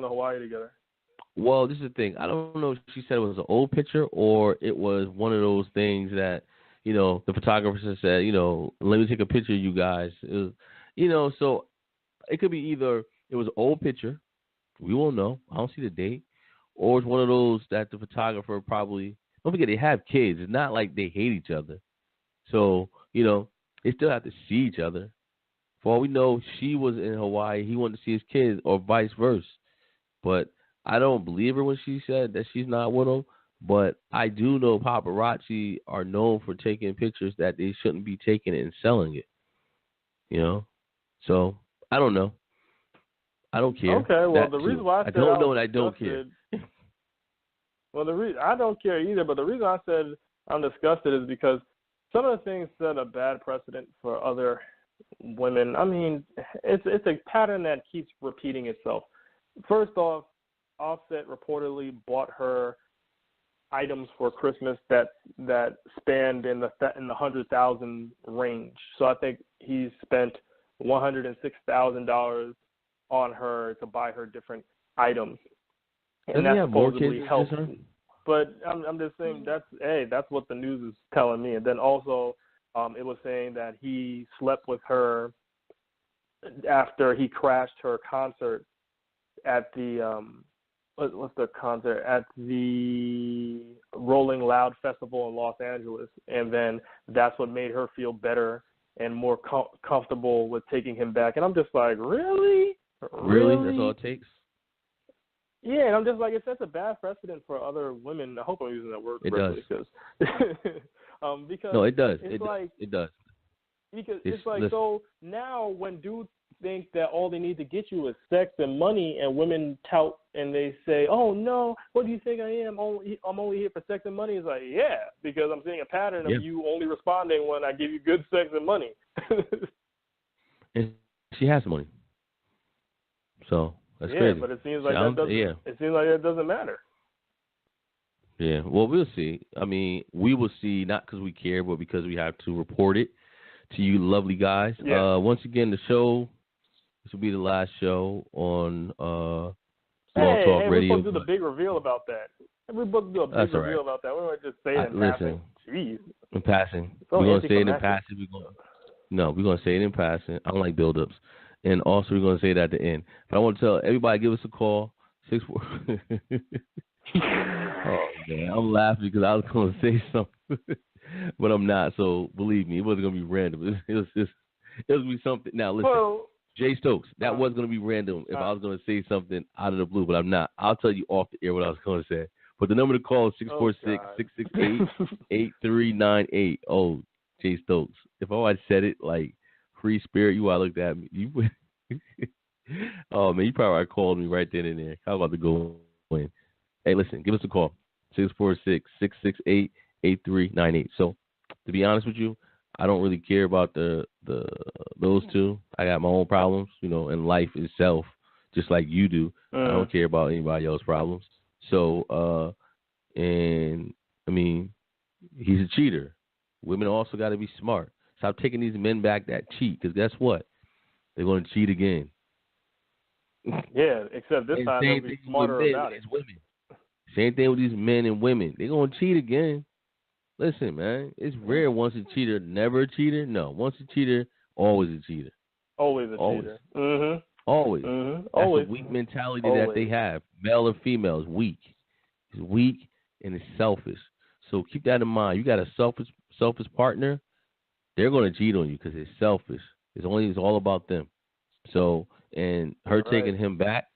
[SPEAKER 2] Hawaii together?
[SPEAKER 3] Well, this is the thing. I don't know if she said it was an old picture or it was one of those things that, the photographer said, let me take a picture of you guys. It was, so it could be either it was an old picture, we won't know, I don't see the date, or it's one of those that the photographer probably, don't forget they have kids. It's not like they hate each other. So, they still have to see each other. For all we know, she was in Hawaii. He wanted to see his kids, or vice versa. But I don't believe her when she said that she's not with him. But I do know paparazzi are known for taking pictures that they shouldn't be taking it and selling it. So I don't know. I don't care.
[SPEAKER 2] Okay, well, the reason why I said
[SPEAKER 3] I don't know and I don't care.
[SPEAKER 2] Well, I don't care either. But the reason I said I'm disgusted is because some of the things set a bad precedent for other women. I mean, it's a pattern that keeps repeating itself. First off, Offset reportedly bought her items for Christmas that spanned in the 100,000 range. So I think he spent $106,000 on her to buy her different items, and that supposedly helped. But I'm just saying that's what the news is telling me. And then also, it was saying that he slept with her after he crashed her concert at the what's the concert at the Rolling Loud Festival in Los Angeles, and then that's what made her feel better and more comfortable with taking him back. And I'm just like, really?
[SPEAKER 3] That's all it takes?
[SPEAKER 2] Yeah, and I'm just like, it sets a bad precedent for other women. I hope I'm using that word correctly. Because
[SPEAKER 3] no, it does.
[SPEAKER 2] It
[SPEAKER 3] does.
[SPEAKER 2] Because it's like, so now when dudes think that all they need to get you is sex and money, and women tout and they say, oh, no, what do you think I am? I'm only here for sex and money. It's like, yeah, because I'm seeing a pattern of you only responding when I give you good sex and money.
[SPEAKER 3] And she has money. So that's crazy.
[SPEAKER 2] But it seems like it seems like it doesn't matter.
[SPEAKER 3] Yeah, well, we'll see. I mean, we will see, not because we care, but because we have to report it to you lovely guys.
[SPEAKER 2] Yeah.
[SPEAKER 3] Once again, this will be the last show on Blog
[SPEAKER 2] Radio.
[SPEAKER 3] Talk Radio.
[SPEAKER 2] We're supposed to do the big reveal about that. We're supposed to do a big reveal about that. We don't just say it in passing. Jeez.
[SPEAKER 3] In passing. We're going to say it in passing. We're going to say it in passing. I don't like build-ups. And also, we're going to say it at the end. But I want to tell everybody, give us a call. 64. Oh, man. I'm laughing because I was going to say something. But I'm not. So, believe me, it wasn't going to be random. It was going to be something. Now, listen. Jay Stokes, that was going to be random if I was going to say something out of the blue, but I'm not. I'll tell you off the air what I was going to say. But the number to call is 646-668-8398. Oh, Jay Stokes. If I had said it like free spirit, you would have looked at me. You would. Oh, man, you probably would have called me right then and there. How about to go in? Hey, listen, give us a call. 646-668-8398. So, to be honest with you, I don't really care about those two. I got my own problems, in life itself, just like you do. I don't care about anybody else's problems. So, and I mean, he's a cheater. Women also got to be smart. Stop taking these men back that cheat, because guess what? They're going to cheat again.
[SPEAKER 2] Yeah, except this time they'll be smarter about it.
[SPEAKER 3] Women. Same thing with these men and women. They're going to cheat again. Listen, man, it's rare once a cheater, never a cheater. No, once a cheater, always a cheater.
[SPEAKER 2] Always a cheater. Mm-hmm.
[SPEAKER 3] Always.
[SPEAKER 2] Mm-hmm.
[SPEAKER 3] That's
[SPEAKER 2] always.
[SPEAKER 3] a weak mentality that they have. Male or female is weak. It's weak and it's selfish. So keep that in mind. You got a selfish partner, they're going to cheat on you because it's selfish. It's all about them. So, and her taking him back,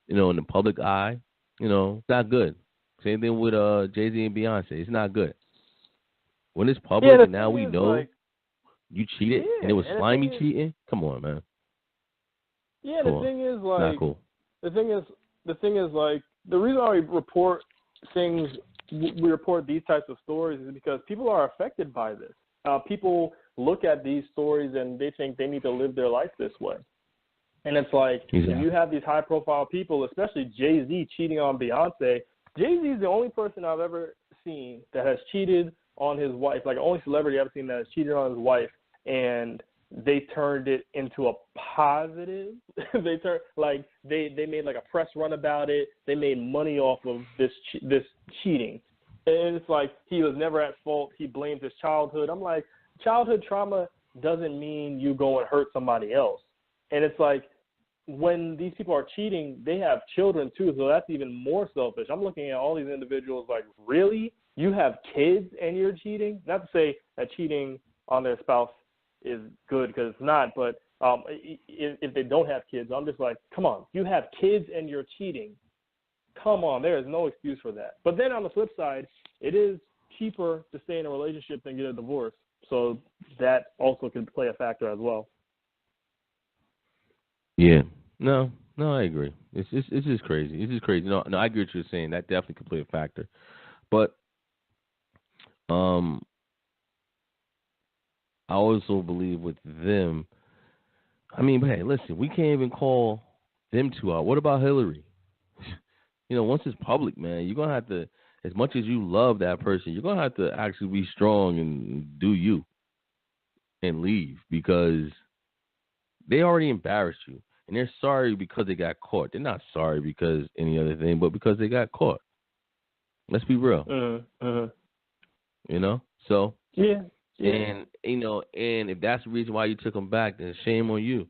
[SPEAKER 3] in the public eye, it's not good. Same thing with Jay-Z and Beyonce. It's not good. When it's public and now we know you cheated and it was slimy cheating, come on, man.
[SPEAKER 2] Yeah, the thing is, like,
[SPEAKER 3] not cool.
[SPEAKER 2] The thing is, like, the reason why we report these types of stories is because people are affected by this. People look at these stories and they think they need to live their life this way. And it's like, if you have these high-profile people, especially Jay-Z cheating on Beyonce, Jay-Z is the only person I've ever seen that has cheated on his wife, like the only celebrity I've seen that has cheated on his wife, and they turned it into a positive. they made like a press run about it. They made money off of this cheating. And it's like he was never at fault. He blamed his childhood. I'm like, childhood trauma doesn't mean you go and hurt somebody else. And it's like, when these people are cheating, they have children too, so that's even more selfish. I'm looking at all these individuals like, really? You have kids and you're cheating? Not to say that cheating on their spouse is good, because it's not, but if they don't have kids, I'm just like, come on, you have kids and you're cheating. Come on, there is no excuse for that. But then on the flip side, it is cheaper to stay in a relationship than get a divorce, so that also can play a factor as well.
[SPEAKER 3] Yeah. No, I agree. It's just crazy. It's just crazy. No, I agree with what you're saying. That definitely could play a factor. But I also believe with them, I mean, but hey, listen, we can't even call them two out. What about Hillary? Once it's public, man, you're going to have to, as much as you love that person, you're going to have to actually be strong and do you and leave, because they already embarrassed you, and they're sorry because they got caught. They're not sorry because any other thing, but because they got caught. Let's be real. So
[SPEAKER 2] yeah.
[SPEAKER 3] And and if that's the reason why you took them back, then shame on you.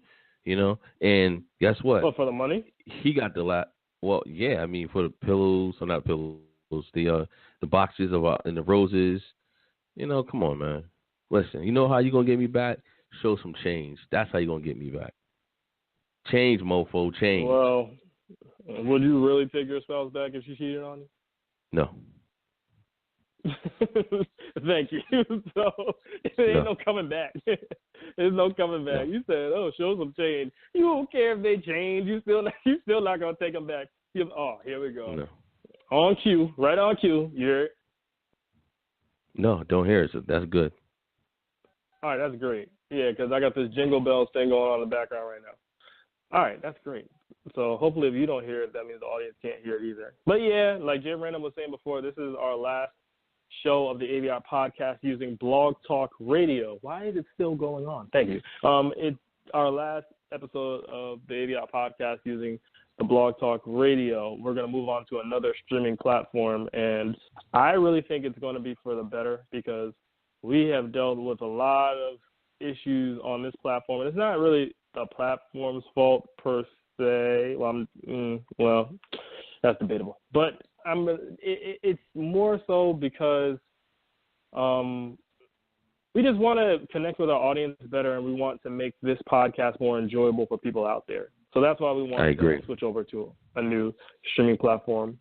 [SPEAKER 3] And guess what?
[SPEAKER 2] Well, for the money,
[SPEAKER 3] he got the lot. Well, yeah, I mean, for the pillows, or not pillows, the boxes of and the roses. Come on, man. Listen, you know how you gonna get me back? Show some change. That's how you gonna get me back. Change, mofo, change.
[SPEAKER 2] Well, would you really take your spouse back if she cheated on you?
[SPEAKER 3] No.
[SPEAKER 2] Thank you. So there ain't no coming back. There's no coming back. No. You said, "Oh, show some change." You don't care if they change. You still not gonna take them back. Here we go.
[SPEAKER 3] No.
[SPEAKER 2] On cue, right on cue. You're.
[SPEAKER 3] No, don't hear it. So that's good.
[SPEAKER 2] All right, that's great. Yeah, because I got this Jingle Bells thing going on in the background right now. All right, that's great. So hopefully if you don't hear it, that means the audience can't hear it either. But yeah, like Jim Random was saying before, this is our last show of the AVIOT podcast using Blog Talk Radio. Why is it still going on? Thank you. It's our last episode of the AVIOT podcast using the Blog Talk Radio. We're going to move on to another streaming platform, and I really think it's going to be for the better, because we have dealt with a lot of issues on this platform, and it's not really the platform's fault per se. Well, that's debatable. But it's more so because we just want to connect with our audience better, and we want to make this podcast more enjoyable for people out there. So that's why we want to switch over to a new streaming platform.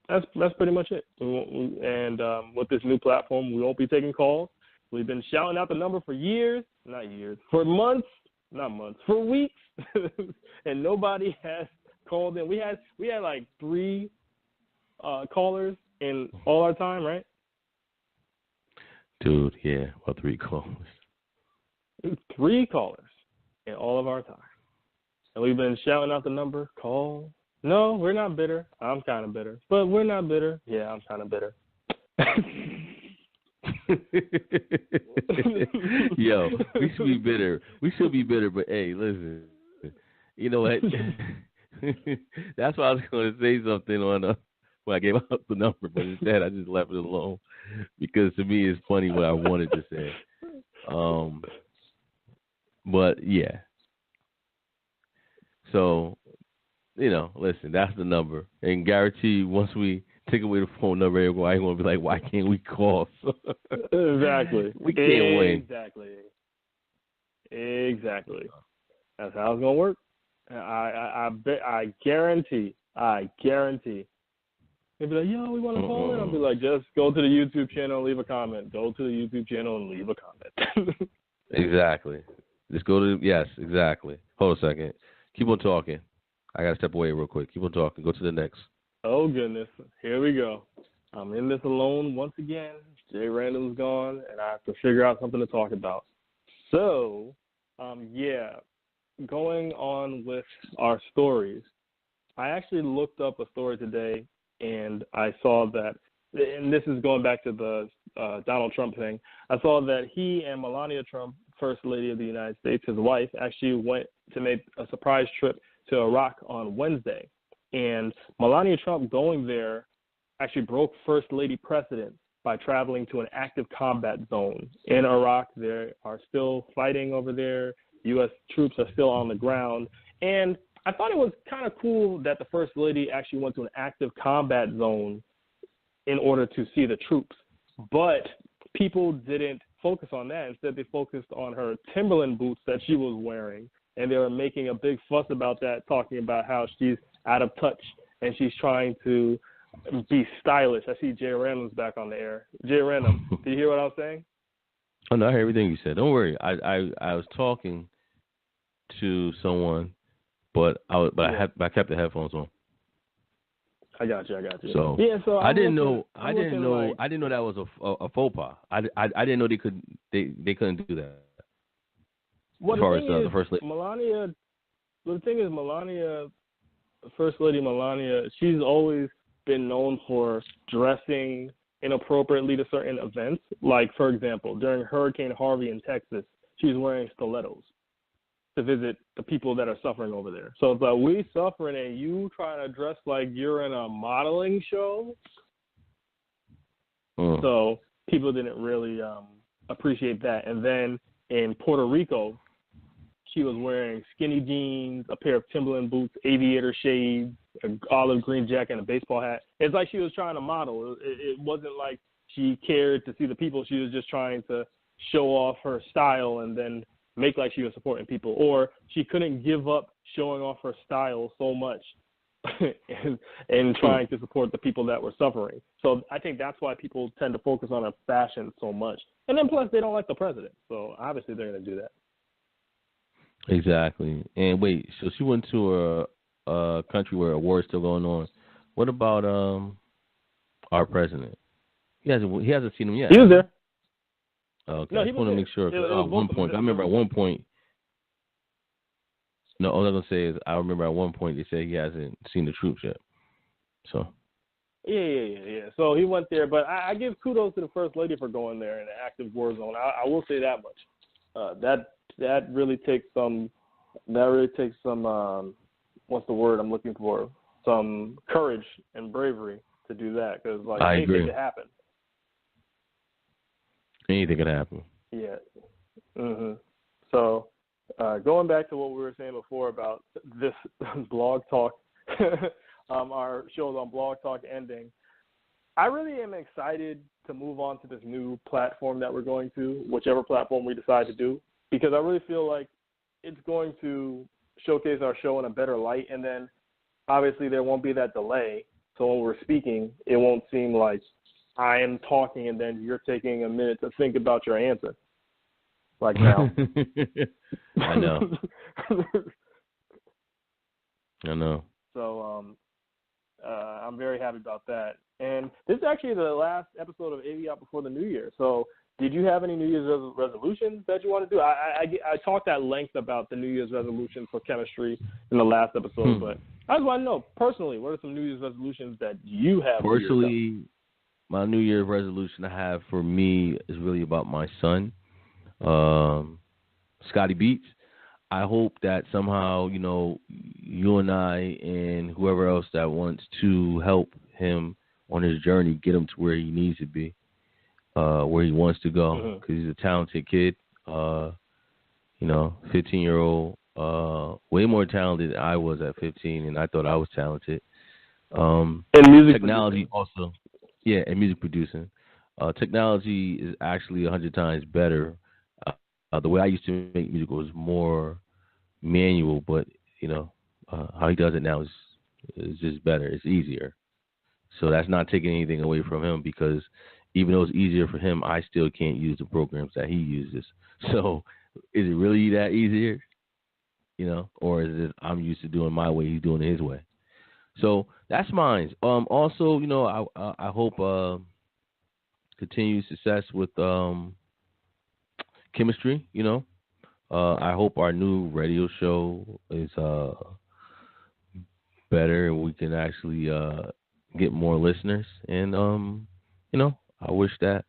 [SPEAKER 2] That's pretty much it. And with this new platform, we won't be taking calls. We've been shouting out the number for for months, for weeks, and nobody has called in. We had like 3 callers in all our time, right?
[SPEAKER 3] Dude, yeah, well, 3 callers.
[SPEAKER 2] 3 callers in all of our time. And we've been shouting out the number, call. No, we're not bitter. I'm kind of bitter. But we're not bitter. Yeah, I'm kind of bitter.
[SPEAKER 3] Yo, we should be bitter. But hey, listen. You know what? That's why I was going to say something on when I gave out the number, but instead I just left it alone, because to me it's funny what I wanted to say. But yeah. So, listen, that's the number. And guarantee once we take away the phone number, everybody going to be like, why can't we call?
[SPEAKER 2] Exactly.
[SPEAKER 3] We can't win.
[SPEAKER 2] Exactly. That's how it's going to work. I guarantee. They'll be like, yo, we want to call in. I'll be like, just go to the YouTube channel and leave a comment. Go to the YouTube channel and leave a comment.
[SPEAKER 3] Exactly. Just go to, yes, exactly. Hold a second. Keep on talking. I got to step away real quick. Keep on talking. Go to the next.
[SPEAKER 2] Oh, goodness. Here we go. I'm in this alone once again. Jay Random's gone, and I have to figure out something to talk about. So, going on with our stories, I actually looked up a story today, and I saw that, and this is going back to the Donald Trump thing, I saw that he and Melania Trump, First Lady of the United States, his wife, actually went to make a surprise trip to Iraq on Wednesday. And Melania Trump going there actually broke First Lady precedent by traveling to an active combat zone in Iraq. They are still fighting over there. U.S. troops are still on the ground. And I thought it was kind of cool that the First Lady actually went to an active combat zone in order to see the troops. But people didn't focus on that. Instead, they focused on her Timberland boots that she was wearing. And they were making a big fuss about that, talking about how she's out of touch and she's trying to be stylish. I see Jay Random's back on the air. Jay Random, did you hear what I was saying?
[SPEAKER 3] Oh, no, I heard everything you said. Don't worry. I was talking to someone, but I kept the headphones on.
[SPEAKER 2] I got you.
[SPEAKER 3] So
[SPEAKER 2] so
[SPEAKER 3] I didn't know that was a faux pas. I didn't know they couldn't do that.
[SPEAKER 2] Well,
[SPEAKER 3] as far as the First Lady.
[SPEAKER 2] Melania, the thing is, Melania, First Lady Melania, she's always been known for dressing inappropriately to certain events. Like, for example, during Hurricane Harvey in Texas, she was wearing stilettos to visit the people that are suffering over there. So it's like, we suffering and you trying to dress like you're in a modeling show? So people didn't really appreciate that. And then in Puerto Rico, she was wearing skinny jeans, a pair of Timberland boots, aviator shades, an olive green jacket, and a baseball hat. It's like she was trying to model. It wasn't like she cared to see the people. She was just trying to show off her style and then make like she was supporting people. Or she couldn't give up showing off her style so much and trying to support the people that were suffering. So I think that's why people tend to focus on her fashion so much. And then plus they don't like the president. So obviously they're going to do that.
[SPEAKER 3] Exactly. And wait, so she went to a country where a war is still going on. What about our president? He hasn't seen him yet.
[SPEAKER 2] He was there.
[SPEAKER 3] Okay.
[SPEAKER 2] No,
[SPEAKER 3] I just want to make sure. At one point, I remember at one point. No, all I was gonna say is I remember at one point they said he hasn't seen the troops yet. So.
[SPEAKER 2] Yeah. So he went there, but I give kudos to the First Lady for going there in an active war zone. I will say that much. That really takes some. What's the word I'm looking for? Some courage and bravery to do that, because anything could happen.
[SPEAKER 3] Anything could happen.
[SPEAKER 2] Yeah. So, going back to what we were saying before about this Blog Talk, our shows on Blog Talk ending, I really am excited to move on to this new platform that we're going to, whichever platform we decide to do, because I really feel like it's going to showcase our show in a better light, and then obviously there won't be that delay. So when we're speaking, it won't seem like I am talking and then you're taking a minute to think about your answer. Like now.
[SPEAKER 3] I know.
[SPEAKER 2] So I'm very happy about that. And this is actually the last episode of AVIOT before the New Year. So did you have any New Year's resolutions that you want to do? I talked at length about the New Year's resolution for chemistry in the last episode, but I just want to know, personally, what are some New Year's resolutions that you have?
[SPEAKER 3] Personally, my New Year's resolution I have for me is really about my son, Scotty Beats. I hope that somehow, you and I and whoever else that wants to help him on his journey, get him to where he needs to be, where he wants to go, because he's a talented kid, 15-year-old, way more talented than I was at 15, and I thought I was talented.
[SPEAKER 2] And music
[SPEAKER 3] technology also. Yeah, and music producing. Technology is actually 100 times better. The way I used to make music was more manual, but how he does it now is just better. It's easier. So that's not taking anything away from him, because even though it's easier for him, I still can't use the programs that he uses. So is it really that easier? or is it I'm used to doing my way, he's doing it his way. So that's mine. Also, I hope continued success with chemistry. I hope our new radio show is better and we can actually get more listeners. And I wish that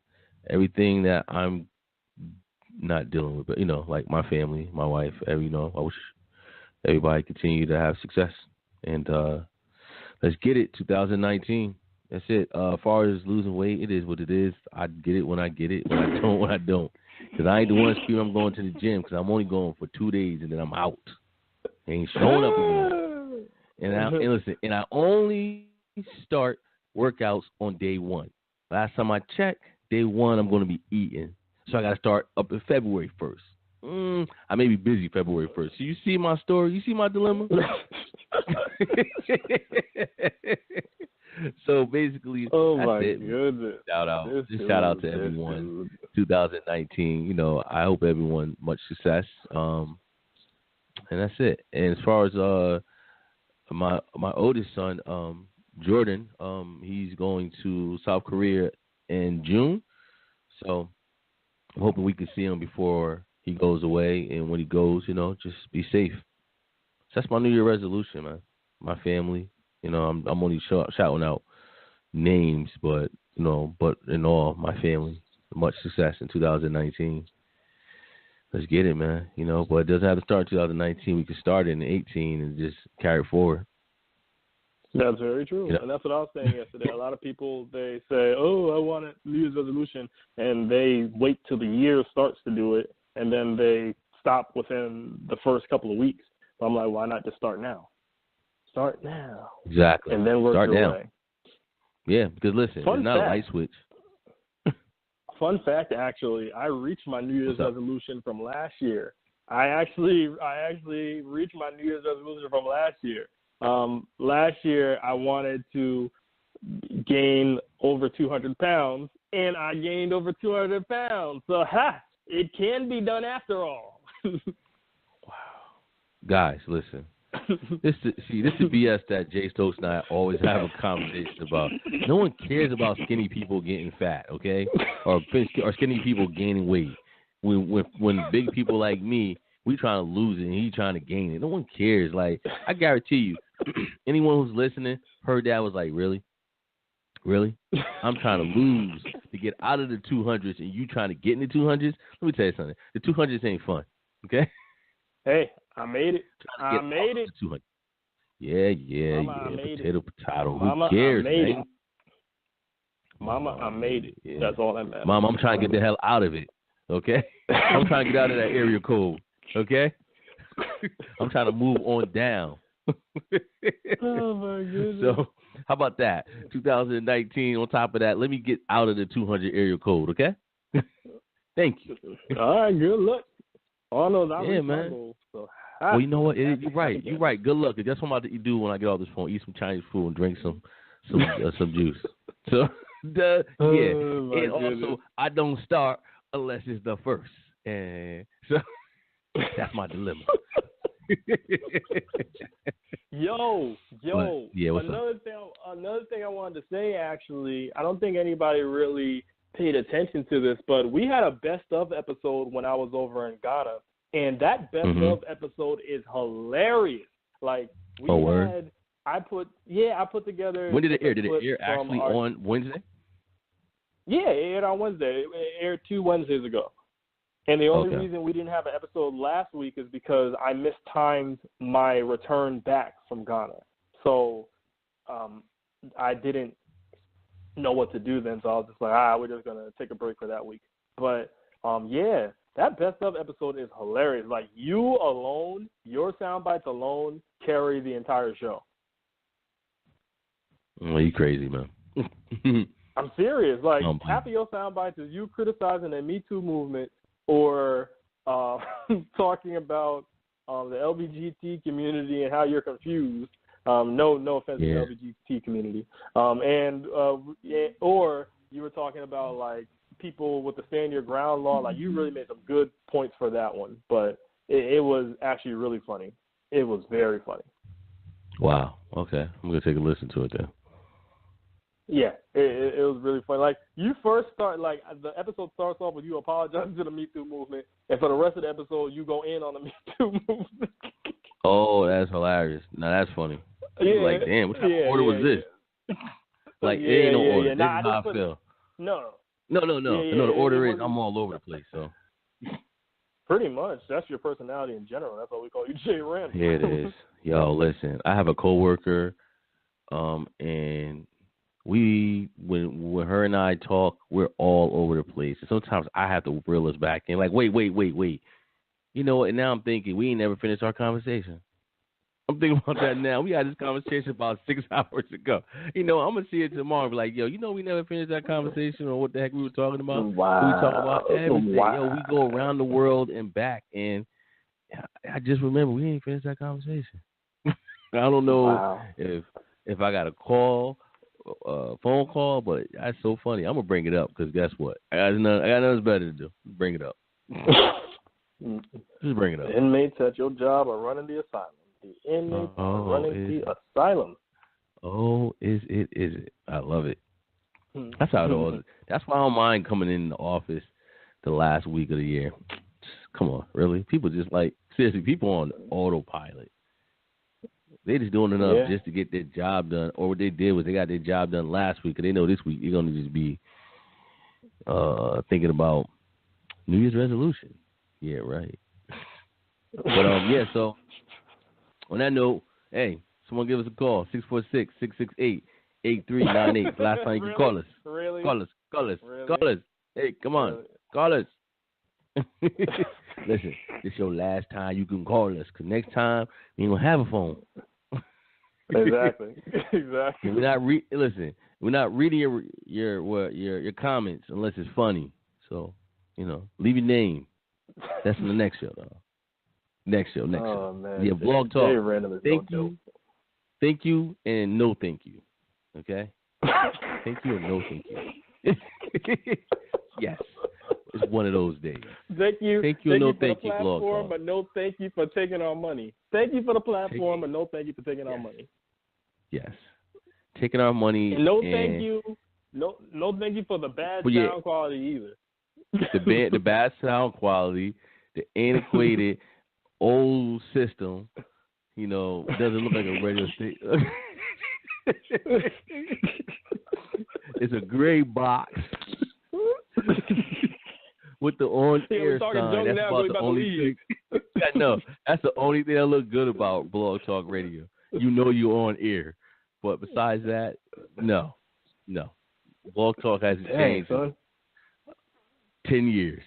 [SPEAKER 3] everything that I'm not dealing with, but like my family, my wife, I wish everybody continue to have success. And let's get it, 2019. That's it. As far as losing weight, it is what it is. I get it when I get it. When I don't, when I don't. Because I ain't the one screaming I'm going to the gym because I'm only going for 2 days and then I'm out. I ain't showing up again. And listen, I only start workouts on day 1. Last time I checked, day 1 I'm going to be eating. So I got to start up in February 1st. I may be busy February 1st. So you see my story? You see my dilemma? So basically, that's it.
[SPEAKER 2] Goodness.
[SPEAKER 3] Shout out to everyone. 2019. I hope everyone much success. And that's it. And as far as my oldest son, Jordan, he's going to South Korea in June. So I'm hoping we can see him before he goes away. And when he goes, just be safe. So that's my New Year resolution, man. My family. I'm only shouting out names, but but in all, my family, much success in 2019. Let's get it, man. But it doesn't have to start in 2019. We can start it in 2018 and just carry it forward.
[SPEAKER 2] That's very true, and that's what I was saying yesterday. A lot of people, they say, "Oh, I want a New Year's resolution," and they wait till the year starts to do it, and then they stop within the first couple of weeks. So I'm like, why not just start now? Start now.
[SPEAKER 3] Exactly.
[SPEAKER 2] And then work
[SPEAKER 3] start
[SPEAKER 2] your
[SPEAKER 3] down.
[SPEAKER 2] way.
[SPEAKER 3] Yeah, because listen, it's not a light switch.
[SPEAKER 2] Fun fact, actually, I reached my New Year's resolution from last year. I actually reached my New Year's resolution from last year. Last year, I wanted to gain over 200 pounds, and I gained over 200 pounds. So, it can be done after all.
[SPEAKER 3] Wow. Guys, listen. This is the BS that Jay Stokes and I always have a conversation about. No one cares about skinny people getting fat, okay, or skinny people gaining weight. When big people like me, we trying to lose it and he trying to gain it. No one cares. Like, I guarantee you, anyone who's listening heard that was like, really? I'm trying to lose to get out of the 200s, and you trying to get in the 200s? Let me tell you something. The 200s ain't fun, okay?
[SPEAKER 2] Hey. I made it. I made it.
[SPEAKER 3] Yeah.
[SPEAKER 2] Mama,
[SPEAKER 3] Potato.
[SPEAKER 2] Mama,
[SPEAKER 3] Who cares, man?
[SPEAKER 2] Mama, I made it. Yeah. That's all that matters.
[SPEAKER 3] Mom, I'm trying to get the hell out of it, okay? I'm trying to get out of that area code, okay? I'm trying to move on down.
[SPEAKER 2] Oh, my goodness.
[SPEAKER 3] So, how about that? 2019, on top of that, let me get out of the 200 area code, okay? Thank you.
[SPEAKER 2] All right, good luck. Oh, no, that was
[SPEAKER 3] man.
[SPEAKER 2] goal, so.
[SPEAKER 3] Well, you know what? You're right. You're right. Good luck. That's what I'm about to do when I get off this phone. Eat some Chinese food and drink some juice. So, and
[SPEAKER 2] goodness.
[SPEAKER 3] also, I don't start unless it's the first. And so, that's my dilemma.
[SPEAKER 2] Yo.
[SPEAKER 3] Yeah, what's
[SPEAKER 2] another thing I wanted to say, actually, I don't think anybody really paid attention to this, but we had a best of episode when I was over in Ghana. And that best of episode is hilarious. Like, I put together.
[SPEAKER 3] When did it air? Did it air actually on Wednesday?
[SPEAKER 2] Yeah, it aired on Wednesday. It aired 2 Wednesdays ago. And the only reason we didn't have an episode last week is because I mistimed my return back from Ghana. So I didn't know what to do then. So I was just like, we're just going to take a break for that week. But, that best of episode is hilarious. Like, you alone, your sound bites alone carry the entire show.
[SPEAKER 3] Well, you crazy, man.
[SPEAKER 2] I'm serious. Like, half of your sound bites is you criticizing the Me Too movement or talking about the LGBT community and how you're confused. No offense to the LGBT community. Or you were talking about, like, people with the stand your ground law. Like, you really made some good points for that one. But it was actually really funny. It was very funny.
[SPEAKER 3] Wow. Okay, I'm gonna take a listen to it then.
[SPEAKER 2] Yeah, it was really funny. Like, you first start, like, the episode starts off with you apologizing to the Me Too movement, and for the rest of the episode, you go in on the Me Too movement.
[SPEAKER 3] Oh, that's hilarious. Now that's funny.
[SPEAKER 2] Yeah,
[SPEAKER 3] like, damn, what type of order was this? Like, it ain't no order. This is how I feel.
[SPEAKER 2] No.
[SPEAKER 3] No. The order is I'm all over the place, so.
[SPEAKER 2] Pretty much. That's your personality in general. That's why we call you J. Randall.
[SPEAKER 3] Yeah, it is. Yo, listen, I have a coworker, and when her and I talk, we're all over the place. And sometimes I have to reel us back in. Like, wait. You know what? And now I'm thinking, we ain't never finished our conversation. I'm thinking about that now. We had this conversation about 6 hours ago. You know, I'm going to see it tomorrow and be like, yo, you know we never finished that conversation or what the heck we were talking about?
[SPEAKER 2] Wow.
[SPEAKER 3] We talk about everything.
[SPEAKER 2] Wow.
[SPEAKER 3] Yo, we go around the world and back. And I just remember we ain't finished that conversation. I don't know if I got a call, phone call, but that's so funny. I'm going to bring it up because guess what? I got nothing better to do. Bring it up. Just bring it up.
[SPEAKER 2] The inmates at your job are running the asylum. The inmates are running the asylum.
[SPEAKER 3] Oh, is it? I love it. That's how it all is. That's why I don't mind coming in the office the last week of the year. Come on, really? People just seriously, people on autopilot. They just doing enough just to get their job done. Or what they did was they got their job done last week, and they know this week you're going to just be thinking about New Year's resolution. Yeah, right. But, so on that note, hey, someone give us a call, 646-668-8398. Last time you can call us.
[SPEAKER 2] Really?
[SPEAKER 3] Call us.
[SPEAKER 2] Really?
[SPEAKER 3] Call us. Hey, come on.
[SPEAKER 2] Really?
[SPEAKER 3] Call us. Listen, this your last time you can call us, because next time we ain't going to have a phone.
[SPEAKER 2] Exactly.
[SPEAKER 3] We're not reading your comments unless it's funny. So, leave your name. That's in the next show, though. Next show.
[SPEAKER 2] Man.
[SPEAKER 3] Yeah, Blog Talk. Thank you, and no thank you. Okay? Thank you and no thank you. Yes. It's one of those days.
[SPEAKER 2] Thank you
[SPEAKER 3] and no thank you,
[SPEAKER 2] Blog
[SPEAKER 3] Talk.
[SPEAKER 2] But no thank you for taking our money. Thank you for the platform, but no thank you for taking our money.
[SPEAKER 3] Yes. Taking our money.
[SPEAKER 2] And thank you. No thank you for the bad sound quality either.
[SPEAKER 3] The bad sound quality, the antiquated old system, doesn't look like a radio station. It's a gray box with the on-air sign. That's about the only thing. I know. That's the only thing that looks good about Blog Talk Radio. You're on air. But besides that, no. Blog Talk hasn't changed in 10 years.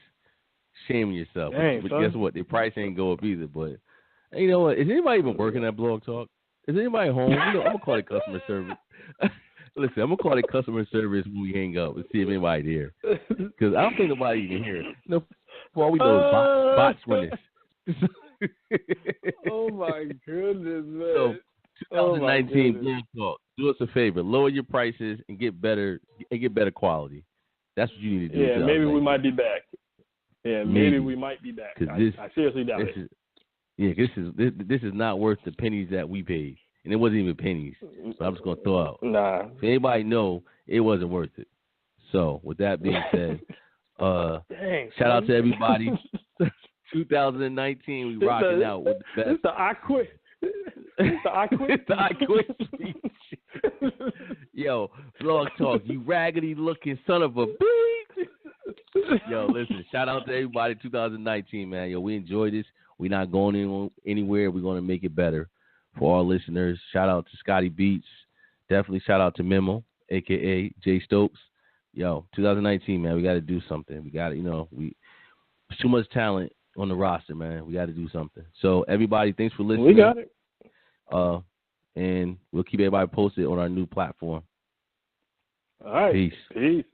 [SPEAKER 3] Shame yourself. But guess what? The price ain't go up either. But you know what? Is anybody even working at Blog Talk? Is anybody home? I'm going to call it customer service. Listen, I'm going to call it customer service when we hang up and see if anybody's here. Because I don't think nobody even here. For all we know, bots run this.
[SPEAKER 2] Oh, my goodness, man.
[SPEAKER 3] So, 2019 Blog Talk. Do us a favor. Lower your prices and get better quality. That's what you need to do.
[SPEAKER 2] Yeah, maybe we might be back. Yeah, maybe we might be back. I seriously doubt it.
[SPEAKER 3] This is not worth the pennies that we paid. And it wasn't even pennies. So I'm just going to throw out.
[SPEAKER 2] Nah.
[SPEAKER 3] If anybody know, it wasn't worth it. So with that being said, shout out to everybody. 2019, we rocking out with the best.
[SPEAKER 2] It's the I quit. It's the I quit speech.
[SPEAKER 3] Yo, Blog Talk, you raggedy looking son of a bitch. Yo, listen, shout out to everybody 2019, man. Yo, we enjoyed this. We're not going anywhere. We're going to make it better for our listeners. Shout out to Scotty Beats. Definitely shout out to Memo, a.k.a. Jay Stokes. Yo, 2019, man, we got to do something. We got to, there's too much talent on the roster, man. We got to do something. So, everybody, thanks for listening.
[SPEAKER 2] We got it.
[SPEAKER 3] And we'll keep everybody posted on our new platform.
[SPEAKER 2] All right.
[SPEAKER 3] Peace.